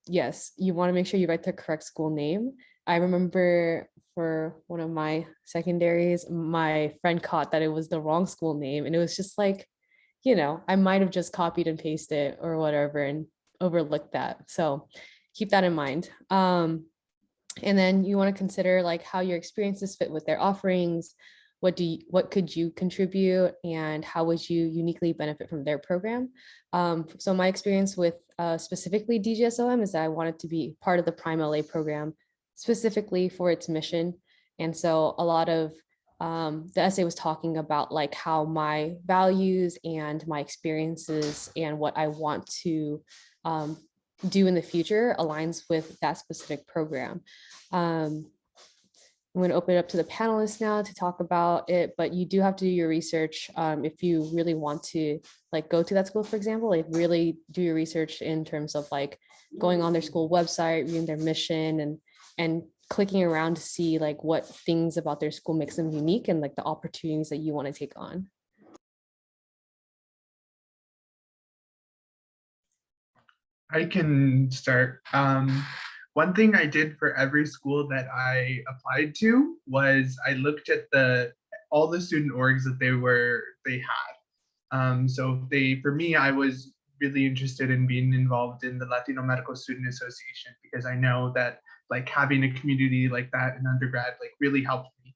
yes, you want to make sure you write the correct school name. I remember for one of my secondaries, my friend caught that it was the wrong school name. And it was just like, I might have just copied and pasted or whatever and overlooked that. So keep that in mind. And then you want to consider like how your experiences fit with their offerings. What could you contribute and how would you uniquely benefit from their program? So my experience with specifically DGSOM is that I wanted to be part of the Prime LA program specifically for its mission. And so a lot of the essay was talking about like how my values and my experiences and what I want to do in the future aligns with that specific program. I'm going to open it up to the panelists now to talk about it, but you do have to do your research if you really want to like go to that school, for example, like really do your research in terms of like going on their school website, reading their mission and clicking around to see like what things about their school makes them unique and like the opportunities that you want to take on. I can start. One thing I did for every school that I applied to was I looked at all the student orgs that they had. So for me, I was really interested in being involved in the Latino Medical Student Association because I know that like having a community like that in undergrad like really helped me.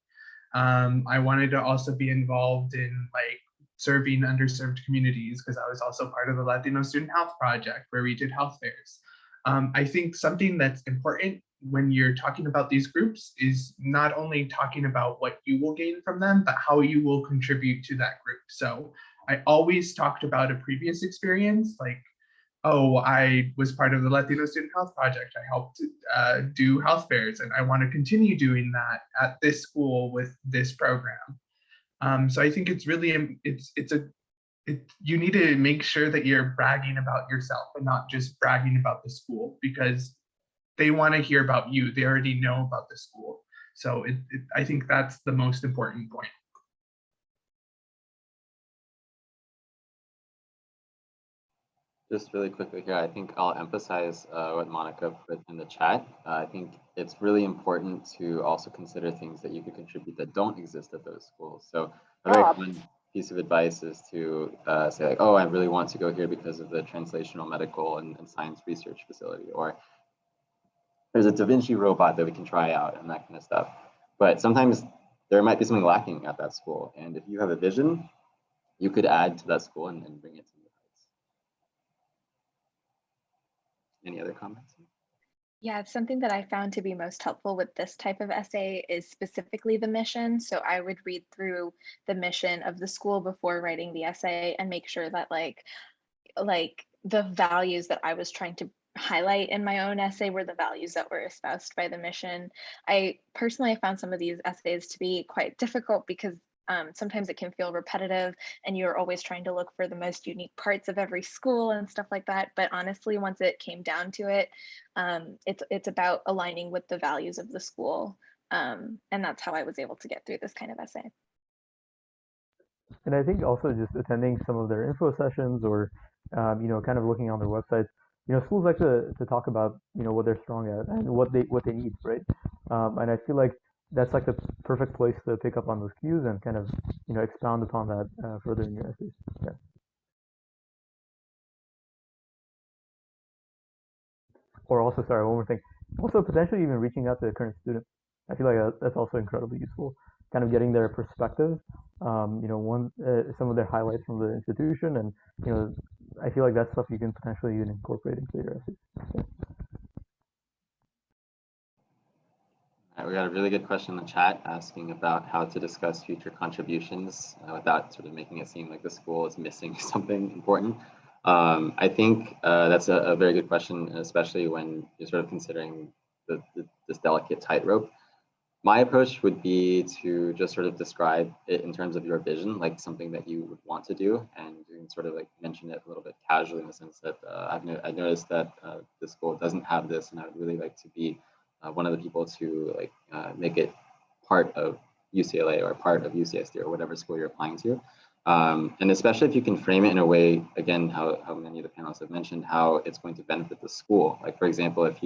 I wanted to also be involved in like serving underserved communities because I was also part of the Latino Student Health Project where we did health fairs. I think something that's important when you're talking about these groups is not only talking about what you will gain from them, but how you will contribute to that group. So I always talked about a previous experience, like oh, I was part of the Latino Student Health Project. I helped do health fairs, and I want to continue doing that at this school with this program. So I think it's really, you need to make sure that you're bragging about yourself and not just bragging about the school, because they want to hear about you. They already know about the school. So I think that's the most important point. Just really quickly here, I think I'll emphasize what Monica put in the chat. I think it's really important to also consider things that you could contribute that don't exist at those schools. So a very common piece of advice is to say like, oh, I really want to go here because of the translational medical and science research facility, or there's a Da Vinci robot that we can try out and that kind of stuff. But sometimes there might be something lacking at that school. And if you have a vision, you could add to that school and bring it to new heights. Any other comments? Yeah, something that I found to be most helpful with this type of essay is specifically the mission. So I would read through the mission of the school before writing the essay and make sure that like the values that I was trying to highlight in my own essay were the values that were espoused by the mission. I personally found some of these essays to be quite difficult because sometimes it can feel repetitive and you're always trying to look for the most unique parts of every school and stuff like that. But honestly, once it came down to it, it's about aligning with the values of the school. And that's how I was able to get through this kind of essay. And I think also just attending some of their info sessions or, kind of looking on their websites, schools like to talk about, what they're strong at and what they need, right? And I feel like that's like the perfect place to pick up on those cues and kind of, expound upon that further in your essays. Yeah. Or also, sorry, one more thing. Also, potentially even reaching out to the current student. I feel like that's also incredibly useful. Kind of getting their perspective, some of their highlights from the institution, and I feel like that's stuff you can potentially even incorporate into your essays. Yeah. All right, we got a really good question in the chat asking about how to discuss future contributions without sort of making it seem like the school is missing something important. I think that's a very good question, especially when you're sort of considering this delicate tightrope. My approach would be to just sort of describe it in terms of your vision, like something that you would want to do, and you can sort of like mention it a little bit casually in the sense that I've noticed that the school doesn't have this, and I would really like to be one of the people to like make it part of UCLA or part of UCSD or whatever school you're applying to. And especially if you can frame it in a way, again, how many of the panelists have mentioned, how it's going to benefit the school. Like, for example, if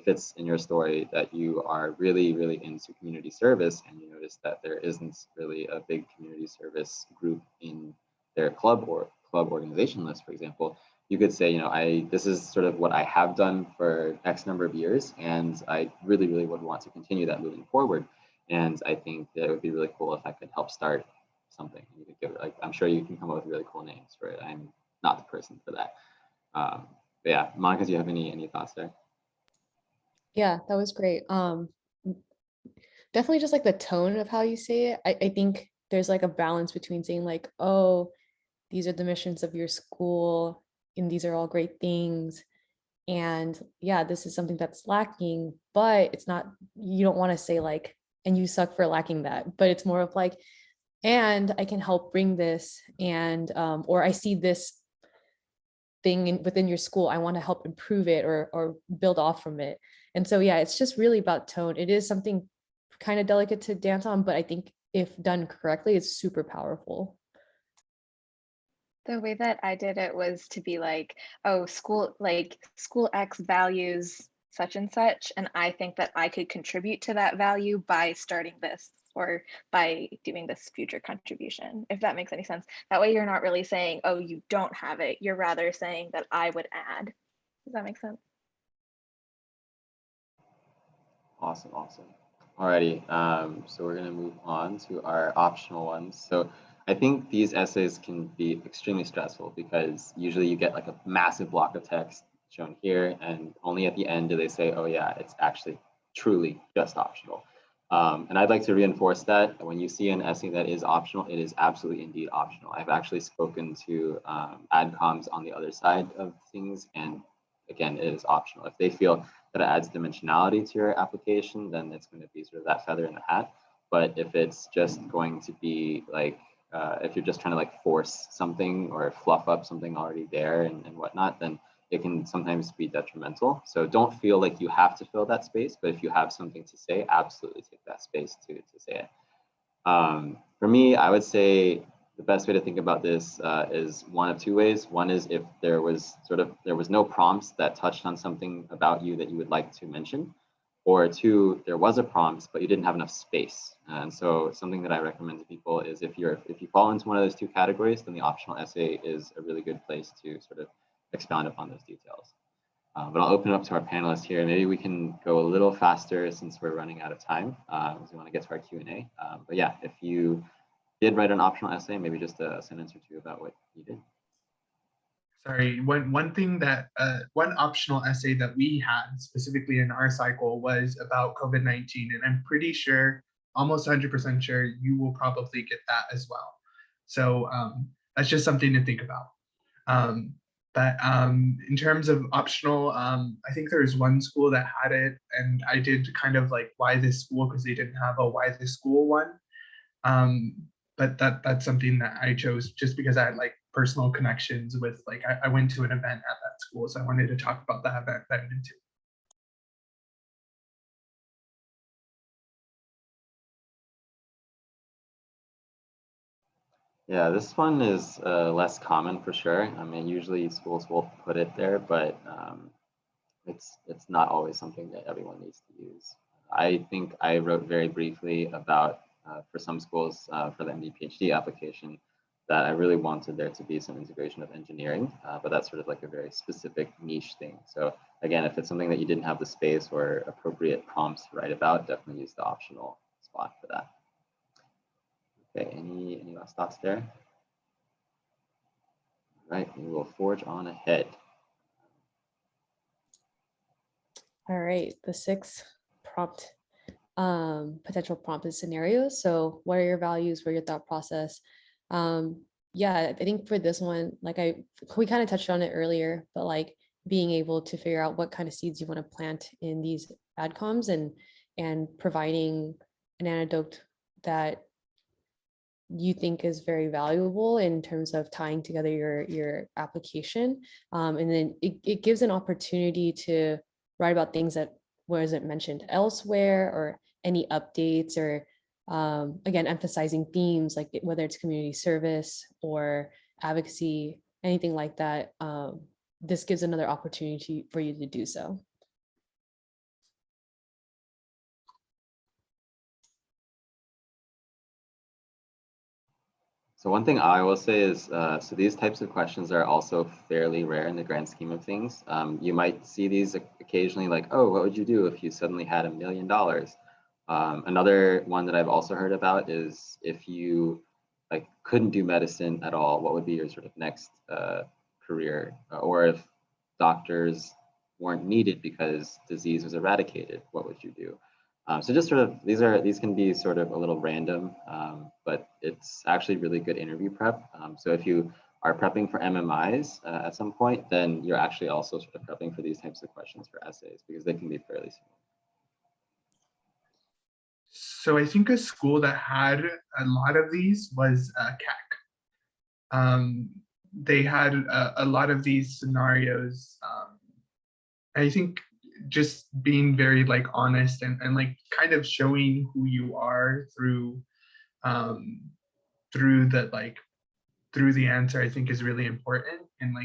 it's in your story that you are really, really into community service and you notice that there isn't really a big community service group in their club or club organization list, for example, you could say, this is sort of what I have done for X number of years, and I really, really would want to continue that moving forward. And I think that it would be really cool if I could help start something. You could give it, like, I'm sure you can come up with really cool names for it. I'm not the person for that. But yeah, Monica, do you have any thoughts there? Yeah, that was great. Definitely just like the tone of how you say it. I think there's like a balance between saying like, oh, these are the missions of your school and these are all great things. And yeah, this is something that's lacking, but it's not, you don't want to say like, and you suck for lacking that, but it's more of like, and I can help bring this and, or I see this thing within your school, I want to help improve it or build off from it. And so, yeah, it's just really about tone. It is something kind of delicate to dance on, but I think if done correctly, it's super powerful. The way that I did it was to be like, oh, school X values such and such, and I think that I could contribute to that value by starting this or by doing this future contribution, if that makes any sense. That way you're not really saying, oh, you don't have it. You're rather saying that I would add. Does that make sense? Awesome. Alrighty, so we're gonna move on to our optional ones. So I think these essays can be extremely stressful because usually you get like a massive block of text shown here, and only at the end do they say, oh yeah, it's actually truly just optional. And I'd like to reinforce that when you see an essay that is optional, it is absolutely indeed optional. I've actually spoken to adcoms on the other side of things, and again, it is optional. If they feel that it adds dimensionality to your application, then it's going to be sort of that feather in the hat. But if it's just going to be like, if you're just trying to like force something or fluff up something already there and whatnot, then it can sometimes be detrimental. So don't feel like you have to fill that space, but if you have something to say, absolutely take that space to say it. For me, I would say the best way to think about this is one of two ways. One is if there was no prompts that touched on something about you that you would like to mention, or two, there was a prompt, but you didn't have enough space. And so something that I recommend to people is if you fall into one of those two categories, then the optional essay is a really good place to sort of expound upon those details. But I'll open it up to our panelists here. Maybe we can go a little faster since we're running out of time, because we want to get to our Q&A. But yeah, if you did write an optional essay, maybe just a sentence or two about what you did. Sorry, one optional essay that we had specifically in our cycle was about COVID-19, and I'm pretty sure, almost 100% sure, you will probably get that as well. So that's just something to think about. But in terms of optional, I think there was one school that had it, and I did kind of like why this school, because they didn't have a why this school one. But that's something that I chose just because I had like personal connections with, like, I went to an event at that school, so I wanted to talk about that event that I went to. Yeah, this one is less common for sure. I mean, usually schools will put it there, but it's not always something that everyone needs to use. I think I wrote very briefly about, for some schools, for the MD PhD application, that I really wanted there to be some integration of engineering, but that's sort of like a very specific niche thing. So again, if it's something that you didn't have the space or appropriate prompts to write about, definitely use the optional spot for that. Okay, any last thoughts there? All right, we will forge on ahead. All right, the sixth prompt, potential prompted scenarios. So what are your values? What are your thought process? Yeah, I think for this one, like we kind of touched on it earlier, but like being able to figure out what kind of seeds you want to plant in these adcoms and providing an anecdote that you think is very valuable in terms of tying together your application. And then it gives an opportunity to write about things that wasn't mentioned elsewhere, or any updates, or again, emphasizing themes like whether it's community service or advocacy, anything like that. This gives another opportunity for you to do so. So one thing I will say is, so these types of questions are also fairly rare in the grand scheme of things. You might see these occasionally like, oh, what would you do if you suddenly had $1 million? Another one that I've also heard about is if you like couldn't do medicine at all, what would be your sort of next career? Or if doctors weren't needed because disease was eradicated, what would you do? So just sort of, these can be sort of a little random, but it's actually really good interview prep. So if you are prepping for MMIs at some point, then you're actually also sort of prepping for these types of questions for essays, because they can be fairly similar. So I think a school that had a lot of these was CAC. They had a lot of these scenarios. I think just being very like honest and like kind of showing who you are through the answer, I think is really important. And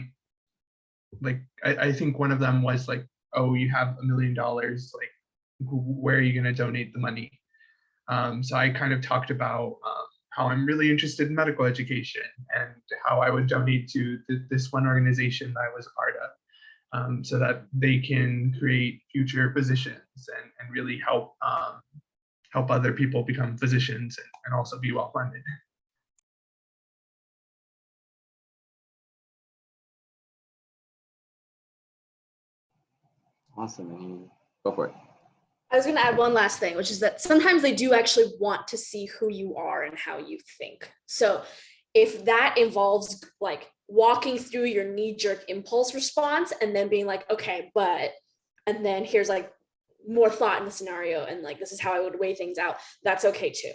I think one of them was like, oh, you have $1 million, like where are you going to donate the money? So I kind of talked about how I'm really interested in medical education and how I would donate to this one organization that I was a part of, so that they can create future physicians and really help other people become physicians and also be well funded. Awesome. Go for it. I was going to add one last thing, which is that sometimes they do actually want to see who you are and how you think. So if that involves like walking through your knee-jerk impulse response and then being like, okay, but, and then here's like more thought in the scenario and like this is how I would weigh things out, that's okay too.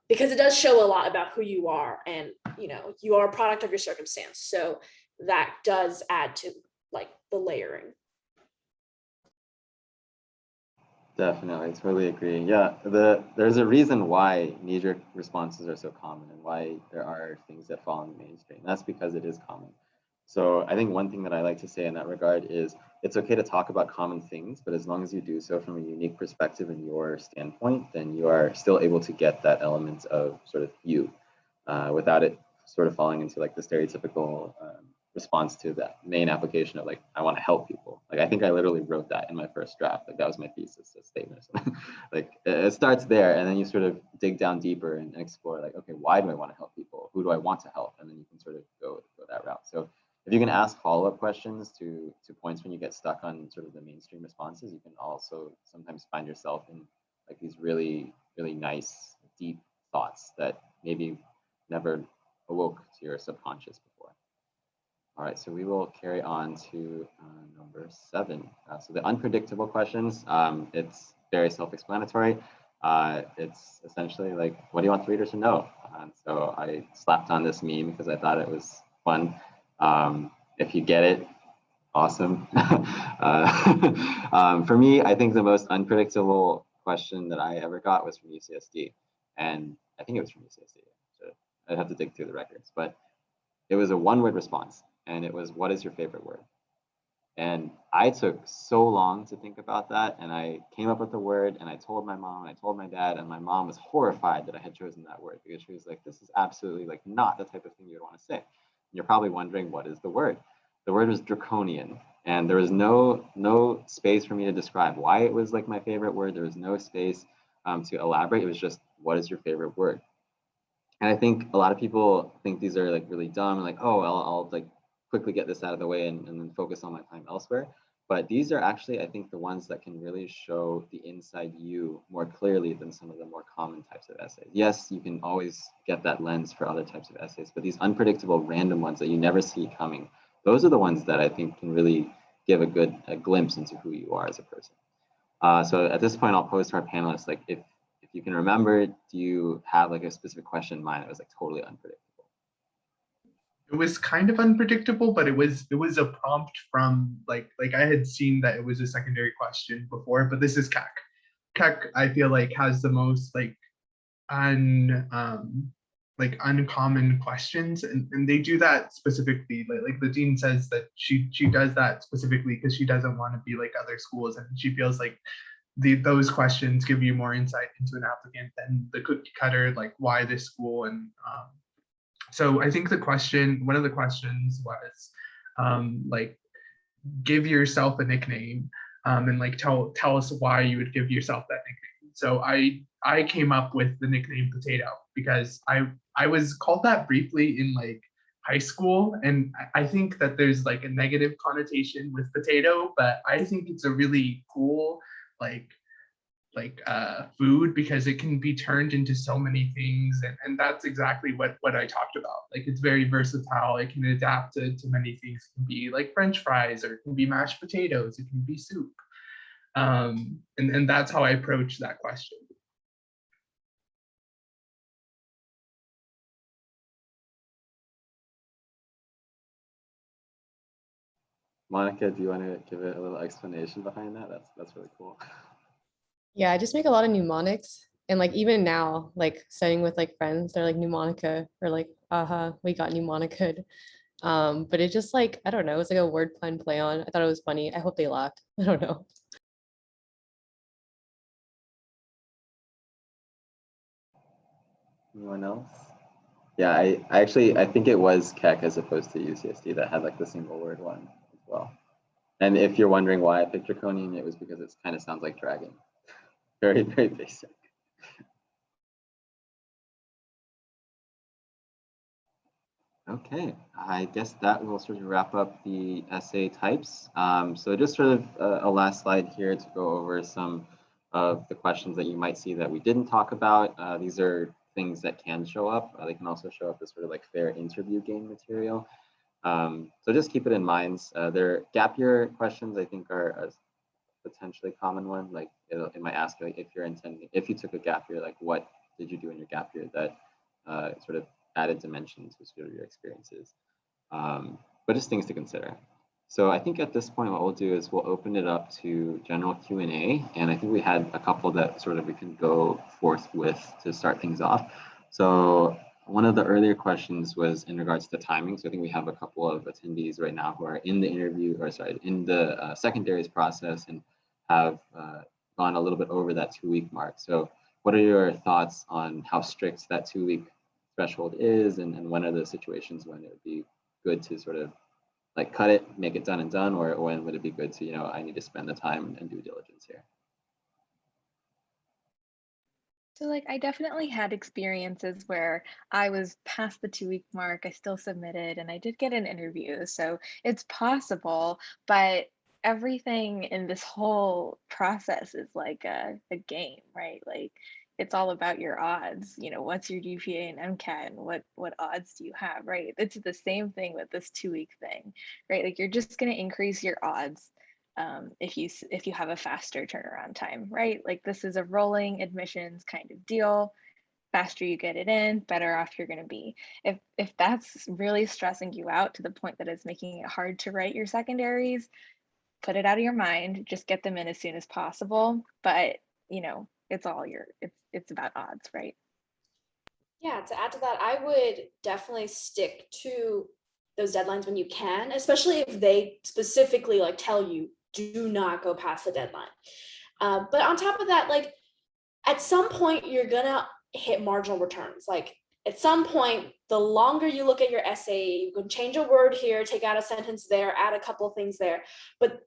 Because it does show a lot about who you are, and you know, you are a product of your circumstance. So that does add to like the layering. Definitely, totally agree. Yeah, there's a reason why knee-jerk responses are so common and why there are things that fall in the mainstream. That's because it is common. So I think one thing that I like to say in that regard is it's okay to talk about common things, but as long as you do so from a unique perspective and your standpoint, then you are still able to get that element of sort of you without it sort of falling into like the stereotypical response to that main application of like, I want to help people. Like, I think I literally wrote that in my first draft. Like that was my thesis statement. Like it starts there and then you sort of dig down deeper and explore like, okay, why do I want to help people? Who do I want to help? And then you can sort of go that route. So if you can ask follow-up questions to points when you get stuck on sort of the mainstream responses, you can also sometimes find yourself in like these really, really nice, deep thoughts that maybe never awoke to your subconscious before. All right, so we will carry on to number 7. So the unpredictable questions, it's very self-explanatory. It's essentially like, what do you want the reader to know? So I slapped on this meme because I thought it was fun. If you get it, awesome. For me, I think the most unpredictable question that I ever got was from UCSD. And I think it was from UCSD. So I'd have to dig through the records, but it was a one-word response. And it was, what is your favorite word? And I took so long to think about that. And I came up with the word and I told my mom, I told my dad, and my mom was horrified that I had chosen that word because she was like, this is absolutely like not the type of thing you would want to say. And you're probably wondering, what is the word? The word was draconian. And there was no space for me to describe why it was like my favorite word. There was no space to elaborate. It was just, what is your favorite word? And I think a lot of people think these are like really dumb and like, oh, I'll like quickly get this out of the way and then focus on my time elsewhere. But these are actually, I think, the ones that can really show the inside you more clearly than some of the more common types of essays. Yes, you can always get that lens for other types of essays, but these unpredictable random ones that you never see coming, those are the ones that I think can really give a glimpse into who you are as a person. So at this point, I'll pose to our panelists, like if you can remember, do you have like a specific question in mind that was like totally unpredictable? It was kind of unpredictable, but it was a prompt from like I had seen that it was a secondary question before, but this is CAC. CAC, I feel like, has the most like uncommon questions, and they do that specifically. Like the dean says that she does that specifically because she doesn't want to be like other schools, and she feels like those questions give you more insight into an applicant than the cookie cutter, like why this school. And so I think one of the questions was like, give yourself a nickname and like tell us why you would give yourself that nickname. So I came up with the nickname Potato because I was called that briefly in like high school, and I think that there's like a negative connotation with potato, but I think it's a really cool like food because it can be turned into so many things, and that's exactly what I talked about. Like it's very versatile. It can adapt to many things. It can be like French fries, or it can be mashed potatoes. It can be soup, and that's how I approach that question. Monica, do you want to give it a little explanation behind that? That's really cool. Yeah, I just make a lot of mnemonics. And like even now, like studying with like friends, they're like mnemonica or like, we got mnemonicaed. But it just like, I don't know, it's like a word play on. I thought it was funny. I hope they laughed. I don't know. Anyone else? Yeah, I think it was Keck as opposed to UCSD that had like the single word one as well. And if you're wondering why I picked draconian, it was because it kind of sounds like dragon. Very, very basic. Okay, I guess that will sort of wrap up the essay types. So just sort of a last slide here to go over some of the questions that you might see that we didn't talk about. These are things that can show up. They can also show up as sort of like fair interview game material. So just keep it in mind. Their gap year questions, I think, are a potentially common one. Like it might ask you, like, if you took a gap year, like what did you do in your gap year that sort of added dimension to sort of your experiences. But just things to consider. So I think at this point, what we'll do is we'll open it up to general Q&A. And I think we had a couple that sort of we can go forth with to start things off. So one of the earlier questions was in regards to timing. So I think we have a couple of attendees right now who are in the in the secondaries process and have gone a little bit over that 2-week mark. So what are your thoughts on how strict that 2-week threshold is, and when are the situations when it would be good to sort of like cut it, make it done and done, or when would it be good to, I need to spend the time and due diligence here? So like I definitely had experiences where I was past the 2-week mark, I still submitted and I did get an interview. So it's possible, but everything in this whole process is like a game, right? Like it's all about your odds. What's your GPA and MCAT and what odds do you have, right? It's the same thing with this 2-week thing, right? Like you're just going to increase your odds if you have a faster turnaround time, right? Like this is a rolling admissions kind of deal. Faster you get it in, better off you're going to be. If that's really stressing you out to the point that it's making it hard to write your secondaries, put it out of your mind. Just get them in as soon as possible. But it's about odds, right? Yeah, to add to that, I would definitely stick to those deadlines when you can, especially if they specifically like tell you do not go past the deadline. But on top of that, like at some point you're gonna hit marginal returns. Like at some point, the longer you look at your essay, you can change a word here, take out a sentence there, add a couple of things there, but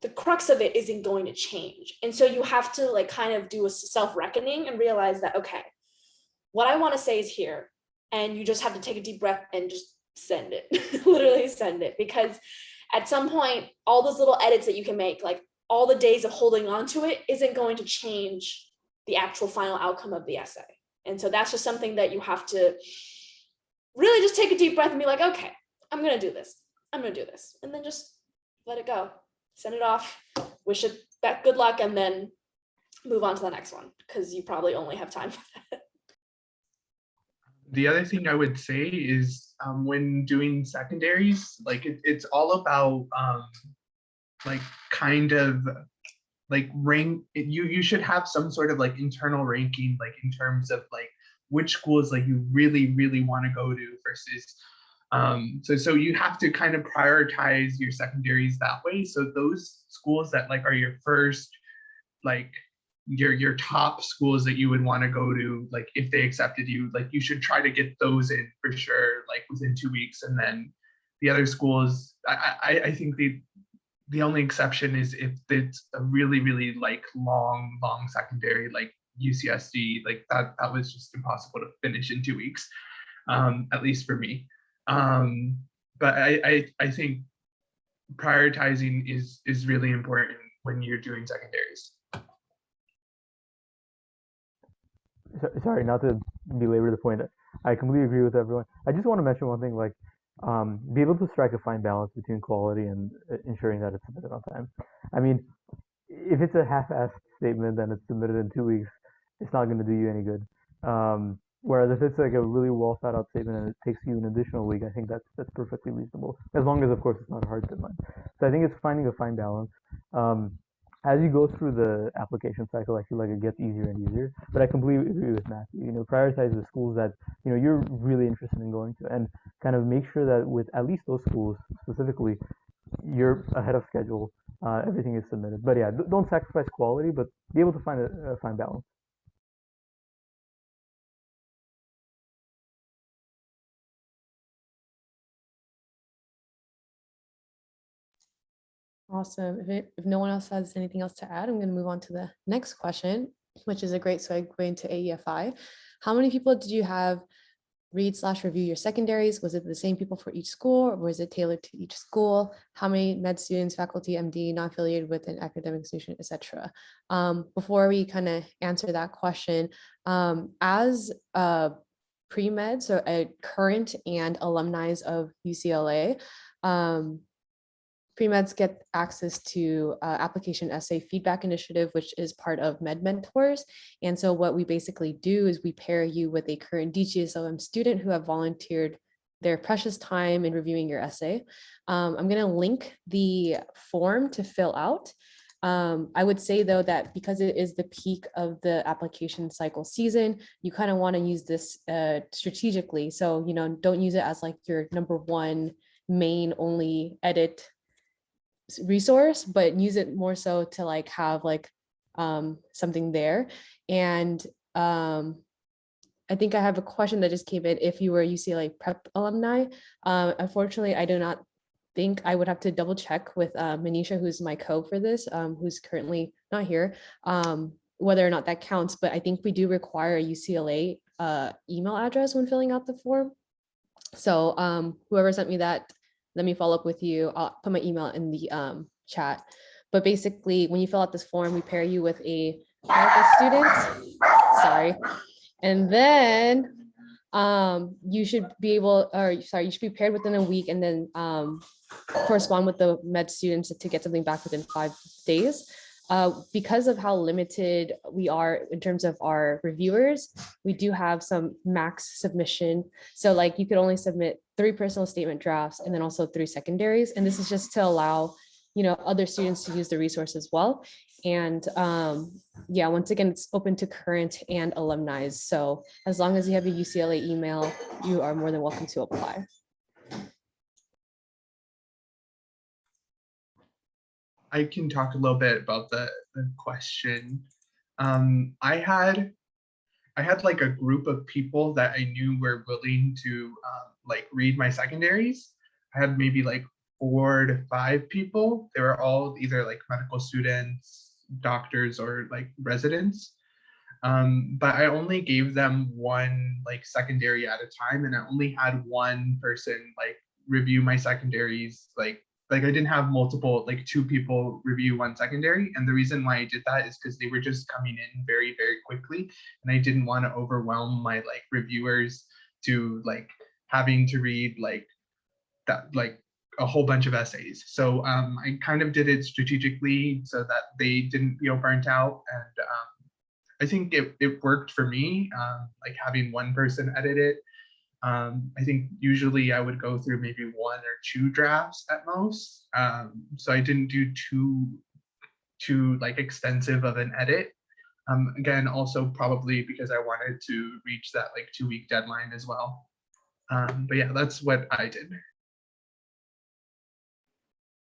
the crux of it isn't going to change. And so you have to like kind of do a self-reckoning and realize that, okay, what I want to say is here. And you just have to take a deep breath and just send it, literally send it. Because at some point, all those little edits that you can make, like all the days of holding on to it isn't going to change the actual final outcome of the essay. And so that's just something that you have to really just take a deep breath and be like, okay, I'm going to do this. I'm going to do this. And then just let it go, send it off, wish it that good luck, and then move on to the next one because you probably only have time for that. The other thing I would say is when doing secondaries, like it's all about like kind of like rank. You should have some sort of like internal ranking, like in terms of like which schools like you really want to go to versus so you have to kind of prioritize your secondaries that way. So those schools that like are your first, like your top schools that you would want to go to, like if they accepted you, like you should try to get those in for sure, like within 2 weeks. And then the other schools, I think the only exception is if it's a really like long secondary, like UCSD, like that was just impossible to finish in 2 weeks, at least for me. But I think prioritizing is really important when you're doing secondaries. Sorry, not to belabor the point. I completely agree with everyone. I just want to mention one thing, like be able to strike a fine balance between quality and ensuring that it's submitted on time. I mean, if it's a half-assed statement and it's submitted in 2 weeks, it's not going to do you any good. Whereas if it's like a really well thought out statement and it takes you an additional week, I think that's perfectly reasonable, as long as of course it's not a hard deadline. So I think it's finding a fine balance. As you go through the application cycle, I feel like it gets easier and easier. But I completely agree with Matthew. Prioritize the schools that you're really interested in going to, and kind of make sure that with at least those schools specifically, you're ahead of schedule. Everything is submitted. But yeah, don't sacrifice quality, but be able to find a fine balance. Awesome. If no one else has anything else to add, I'm going to move on to the next question, which is a great segue into AEFI. How many people did you have read/review your secondaries? Was it the same people for each school, or was it tailored to each school? How many med students, faculty, MD, not affiliated with an academic institution, etc.? Before we kind of answer that question, as pre-med, so a current and alumni of UCLA, pre-meds get access to application essay feedback initiative, which is part of Med Mentors. And so what we basically do is we pair you with a current DGSOM student who have volunteered their precious time in reviewing your essay. I'm going to link the form to fill out. I would say though that because it is the peak of the application cycle season, you kind of want to use this strategically. So, you know, don't use it as like your number one main only edit resource, but use it more so to like have like something there. And I think I have a question that just came in. If you were UCLA prep alumni, unfortunately, I do not think I would have to double check with Manisha, who's my co for this, who's currently not here, whether or not that counts. But I think we do require a UCLA email address when filling out the form. So whoever sent me that, let me follow up with you. I'll put my email in the chat. But basically, when you fill out this form, we pair you with a medical student. Sorry. And then you should be able, or sorry, you should be paired within a week and then correspond with the med students to get something back within 5 days. Because of how limited we are in terms of our reviewers, we do have some max submission. So like you could only submit 3 personal statement drafts and then also 3 secondaries. And this is just to allow, you know, other students to use the resource as well. And yeah, once again, it's open to current and alumni. So as long as you have a UCLA email, you are more than welcome to apply. I can talk a little bit about the question. I had like a group of people that I knew were willing to like read my secondaries. I had maybe like 4 to 5 people. They were all either like medical students, doctors, or like residents. But I only gave them 1 like secondary at a time, and I only had 1 person like review my secondaries. Like I didn't have multiple, like 2 people review 1 secondary. And the reason why I did that is because they were just coming in very, very quickly. And I didn't want to overwhelm my like reviewers to like having to read like that, like a whole bunch of essays. So I kind of did it strategically so that they didn't feel burnt out. And I think it worked for me, like having 1 person edit it. I think usually I would go through maybe 1 or 2 drafts at most. So I didn't do too like extensive of an edit. Again, also probably because I wanted to reach that like 2-week deadline as well. But yeah, that's what I did.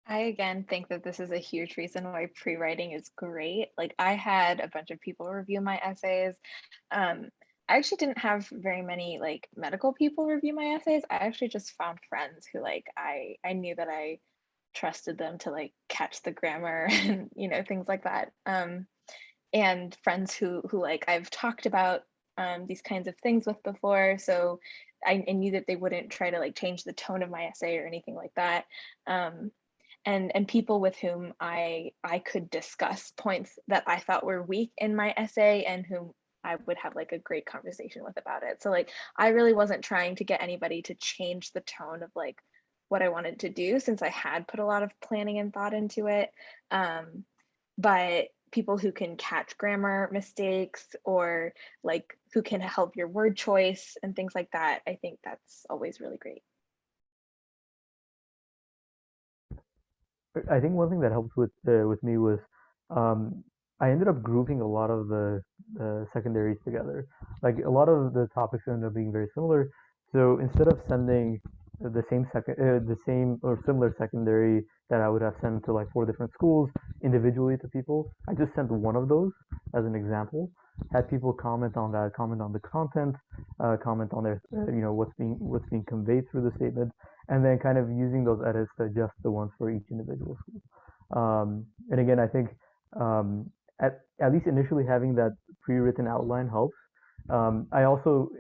I again think that this is a huge reason why pre-writing is great. Like I had a bunch of people review my essays. I actually didn't have very many like medical people review my essays. I actually just found friends who like I knew that I trusted them to like catch the grammar and you know things like that. And friends who like I've talked about these kinds of things with before, so I knew that they wouldn't try to like change the tone of my essay or anything like that. And people with whom I could discuss points that I thought were weak in my essay and whom I would have like a great conversation with about it. So like I really wasn't trying to get anybody to change the tone of like what I wanted to do, since I had put a lot of planning and thought into it. But people who can catch grammar mistakes or like who can help your word choice and things like that, I think that's always really great. I think one thing that helped with me was I ended up grouping a lot of the secondaries together. Like a lot of the topics ended up being very similar. So instead of sending the same or similar secondary that I would have sent to like 4 different schools individually to people, I just sent one of those as an example. Had people comment on that, comment on the content, comment on their you know what's being conveyed through the statement, and then kind of using those edits to adjust the ones for each individual school. And again, I think at least initially having that pre-written outline helps. I also,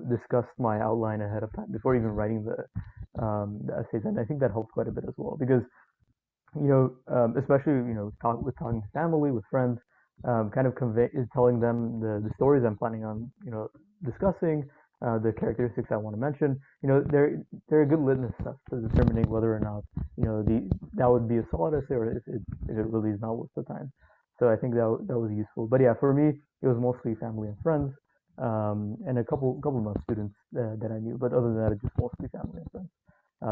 discussed my outline ahead of time before even writing the essays, and I think that helps quite a bit as well because especially talking to family, with friends, kind of telling them the stories I'm planning on discussing, the characteristics I want to mention. They're a good litmus test to determining whether or not that would be a solid essay or if it really is not worth the time. So I think that was useful. But yeah, for me, it was mostly family and friends, and a couple of my students that I knew. But other than that, it's just mostly family and friends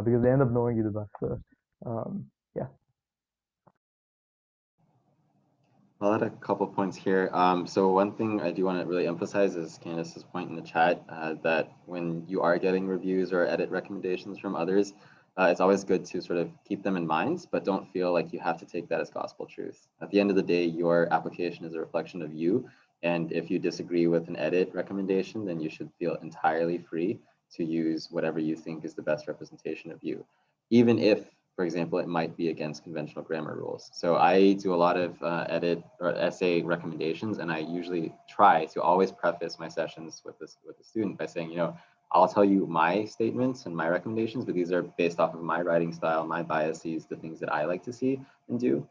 because they end up knowing you the best. Yeah. I'll add a couple points here. So one thing I do want to really emphasize is Candace's point in the chat that when you are getting reviews or edit recommendations from others, it's always good to sort of keep them in mind, but don't feel like you have to take that as gospel truth. At the end of the day, your application is a reflection of you. And if you disagree with an edit recommendation, then you should feel entirely free to use whatever you think is the best representation of you, even if, for example, it might be against conventional grammar rules. So I do a lot of edit or essay recommendations, and I usually try to always preface my sessions with the student by saying, I'll tell you my statements and my recommendations, but these are based off of my writing style, my biases, the things that I like to see and do.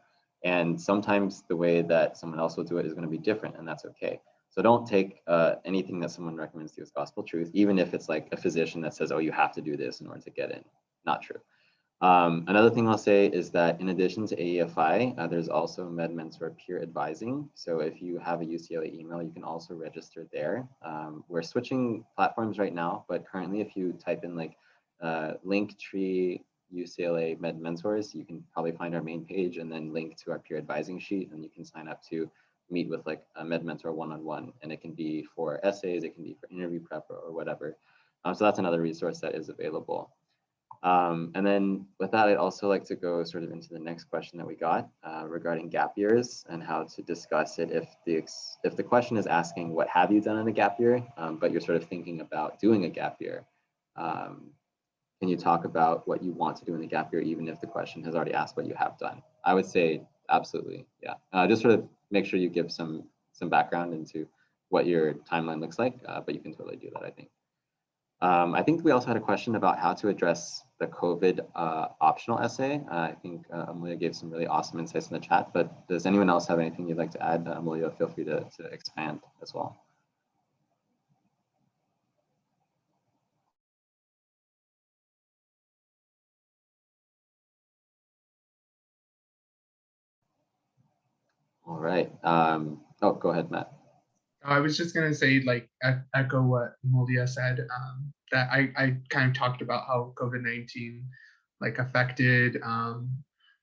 And sometimes the way that someone else will do it is going to be different, and that's okay. So don't take anything that someone recommends to you as gospel truth, even if it's like a physician that says, oh, you have to do this in order to get in. Not true. Another thing I'll say is that in addition to AEFI, there's also MedMentor peer advising. So if you have a UCLA email, you can also register there. We're switching platforms right now, but currently if you type in like Linktree UCLA MedMentors, you can probably find our main page and then link to our peer advising sheet, and you can sign up to meet with like a MedMentor one-on-one, and it can be for essays, it can be for interview prep or whatever. So that's another resource that is available. And then with that, I'd also like to go sort of into the next question that we got regarding gap years and how to discuss it if the question is asking what have you done in a gap year, but you're sort of thinking about doing a gap year. Can you talk about what you want to do in the gap year, even if the question has already asked what you have done? I would say absolutely, yeah. Just sort of make sure you give some background into what your timeline looks like, but you can totally do that, I think. I think we also had a question about how to address the COVID optional essay. I think Amelia gave some really awesome insights in the chat, but does anyone else have anything you'd like to add? Amelia, feel free to expand as well. All right. Oh, go ahead, Matt. I was just going to say, like, echo what Amelia said, that I kind of talked about how COVID-19 like affected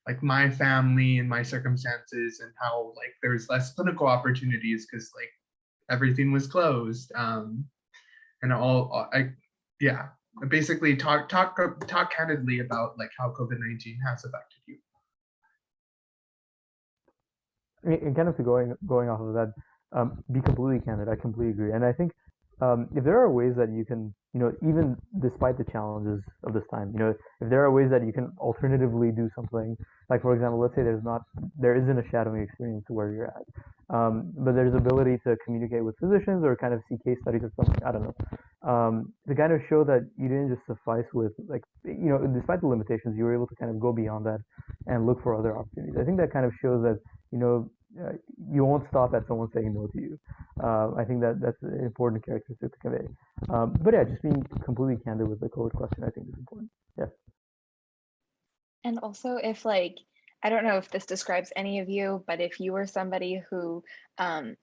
like my family and my circumstances, and how like there's less clinical opportunities because like everything was closed, and yeah, basically talk candidly about like how COVID-19 has affected you. And kind of going off of that, be completely candid. I completely agree, and I think if there are ways that you can, even despite the challenges of this time, if there are ways that you can alternatively do something, like for example, let's say there isn't a shadowing experience where you're at, but there's ability to communicate with physicians or kind of see case studies or something. I don't know, to kind of show that you didn't just suffice with like, despite the limitations, you were able to kind of go beyond that and look for other opportunities. I think that kind of shows that you won't stop at someone saying no to you. I think that's an important characteristic to convey. But yeah, just being completely candid with the COVID question, I think is important. Yeah. And also, if like, I don't know if this describes any of you, but if you were somebody who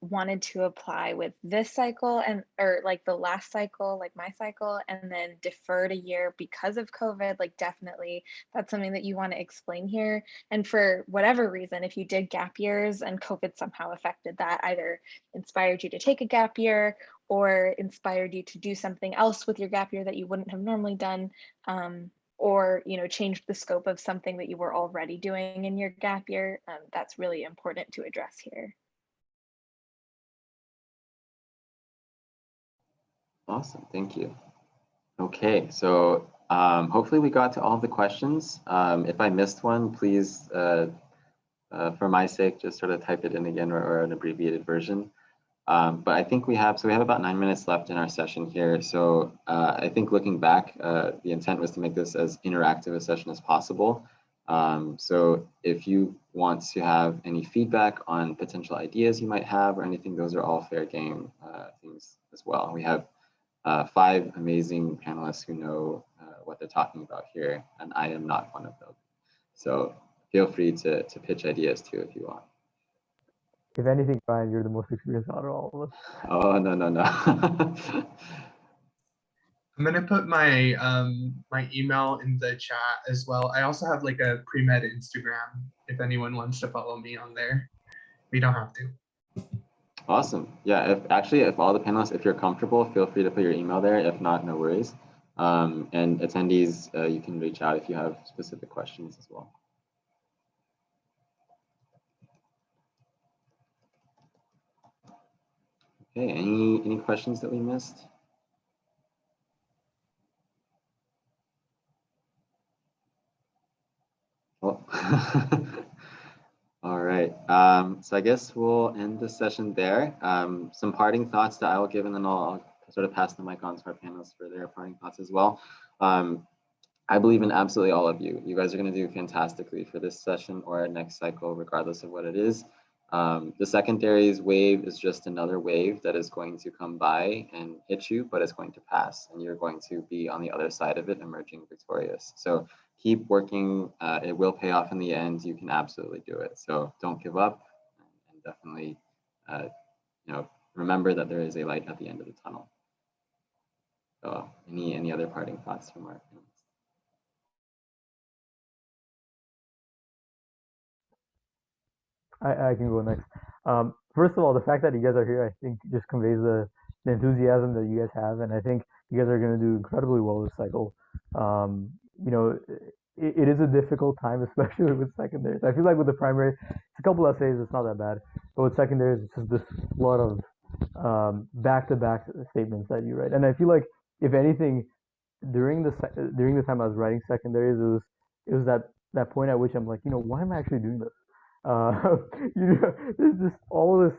wanted to apply with this cycle or like the last cycle, like my cycle, and then deferred a year because of COVID, like definitely that's something that you want to explain here. And for whatever reason, if you did gap years and COVID somehow affected that, either inspired you to take a gap year or inspired you to do something else with your gap year that you wouldn't have normally done, or changed the scope of something that you were already doing in your gap year, that's really important to address here. Awesome, thank you. Okay, so hopefully we got to all of the questions. If I missed one, please, for my sake, just sort of type it in again or an abbreviated version. But I think we have about 9 minutes left in our session here. So I think looking back, the intent was to make this as interactive a session as possible. So if you want to have any feedback on potential ideas you might have or anything, those are all fair game things as well. We have 5 amazing panelists who know what they're talking about here, and I am not one of them. So feel free to pitch ideas too if you want. If anything, Brian, you're the most experienced out of all of us. Oh, no, no, no. I'm gonna put my my email in the chat as well. I also have like a pre-med Instagram if anyone wants to follow me on there. We don't have to. Awesome. Yeah, if all the panelists, if you're comfortable, feel free to put your email there. If not, no worries. And attendees, you can reach out if you have specific questions as well. Okay, any questions that we missed? Oh. All right. So I guess we'll end the session there. Some parting thoughts that I will give, and then I'll sort of pass the mic on to our panelists for their parting thoughts as well. I believe in absolutely all of you. You guys are going to do fantastically for this session or our next cycle, regardless of what it is. The secondaries wave is just another wave that is going to come by and hit you, but it's going to pass, and you're going to be on the other side of it, emerging victorious. So keep working. It will pay off in the end. You can absolutely do it. So don't give up, and definitely, remember that there is a light at the end of the tunnel. So any other parting thoughts from our panelists? I can go next. First of all, the fact that you guys are here, I think, just conveys the enthusiasm that you guys have, and I think you guys are going to do incredibly well this cycle. It is a difficult time, especially with secondaries. I feel like with the primary, it's a couple essays, it's not that bad, but with secondaries, it's just this flood of back-to-back statements that you write, and I feel like if anything, during the time I was writing secondaries, it was that point at which I'm like, why am I actually doing this? There's just all this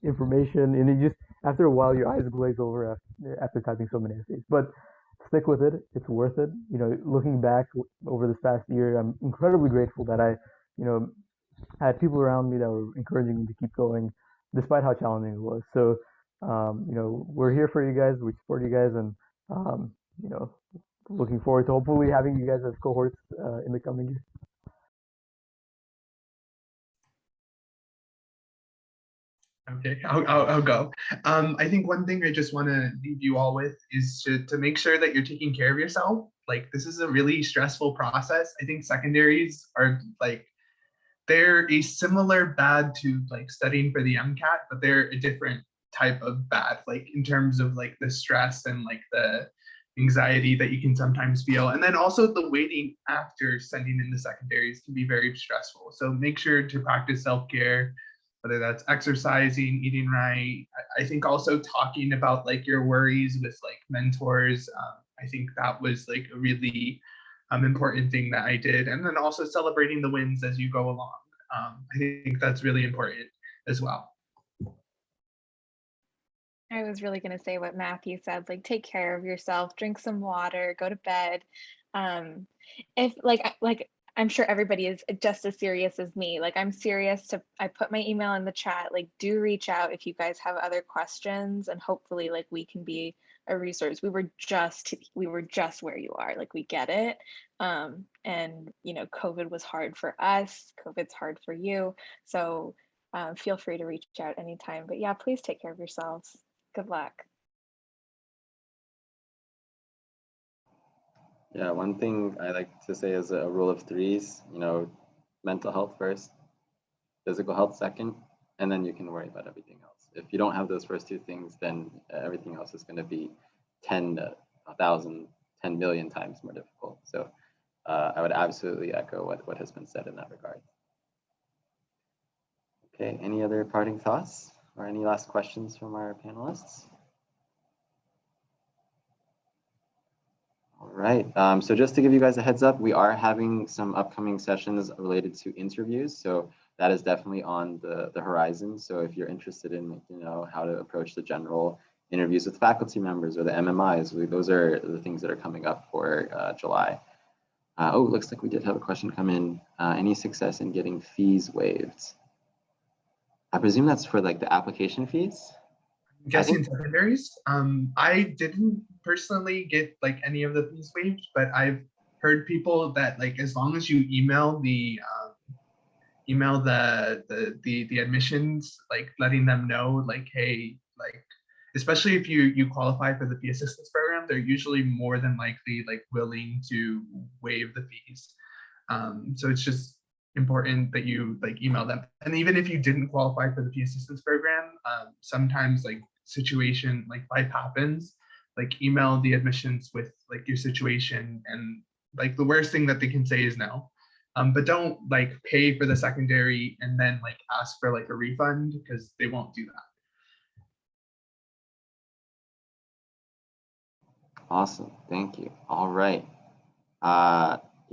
information, and it just after a while your eyes glaze over after typing so many essays. But stick with it; it's worth it. Looking back over this past year, I'm incredibly grateful that I had people around me that were encouraging me to keep going, despite how challenging it was. So, we're here for you guys. We support you guys, and looking forward to hopefully having you guys as cohorts in the coming years. Okay, I'll go. I think one thing I just want to leave you all with is to make sure that you're taking care of yourself. Like, this is a really stressful process. I think secondaries are like, they're a similar bad to like studying for the MCAT, but they're a different type of bad, like in terms of like the stress and like the anxiety that you can sometimes feel. And then also the waiting after sending in the secondaries can be very stressful. So make sure to practice self-care, whether that's exercising, eating right. I think also talking about like your worries with like mentors. I think that was like a really important thing that I did. And then also celebrating the wins as you go along. I think that's really important as well. I was really going to say what Matthew said, like take care of yourself, drink some water, go to bed. If like I'm sure everybody is just as serious as me. Like I'm serious I put my email in the chat, like do reach out if you guys have other questions, and hopefully like we can be a resource. We were just where you are, like we get it. And COVID was hard for us, COVID's hard for you. So feel free to reach out anytime, but yeah, please take care of yourselves. Good luck. Yeah, one thing I like to say is a rule of threes, mental health first, physical health second, and then you can worry about everything else. If you don't have those first two things, then everything else is going to be 10, 1,000, 10 million times more difficult. So I would absolutely echo what has been said in that regard. Okay, any other parting thoughts or any last questions from our panelists? All right, so just to give you guys a heads up, we are having some upcoming sessions related to interviews. So that is definitely on the horizon. So if you're interested in, how to approach the general interviews with faculty members or the MMIs, those are the things that are coming up for July. Oh, it looks like we did have a question come in. Any success in getting fees waived? I presume that's for like the application fees. I'm guessing secondaries. I didn't personally get like any of the fees waived, but I've heard people that like as long as you email the admissions, like letting them know like, hey, like especially if you qualify for the fee assistance program, they're usually more than likely like willing to waive the fees. So it's just important that you like email them. And even if you didn't qualify for the fee assistance program, sometimes like situation like life happens, like email the admissions with like your situation, and like the worst thing that they can say is no. But don't like pay for the secondary and then like ask for like a refund, because they won't do that. Awesome, thank you. All right.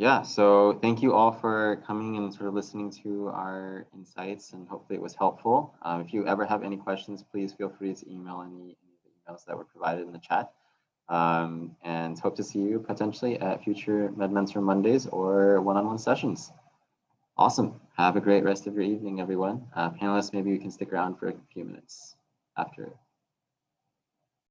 Yeah, so thank you all for coming and sort of listening to our insights, and hopefully it was helpful. If you ever have any questions, please feel free to email any of the emails that were provided in the chat. And hope to see you potentially at future MedMentor Mondays or one-on-one sessions. Awesome. Have a great rest of your evening, everyone. Panelists, maybe you can stick around for a few minutes after.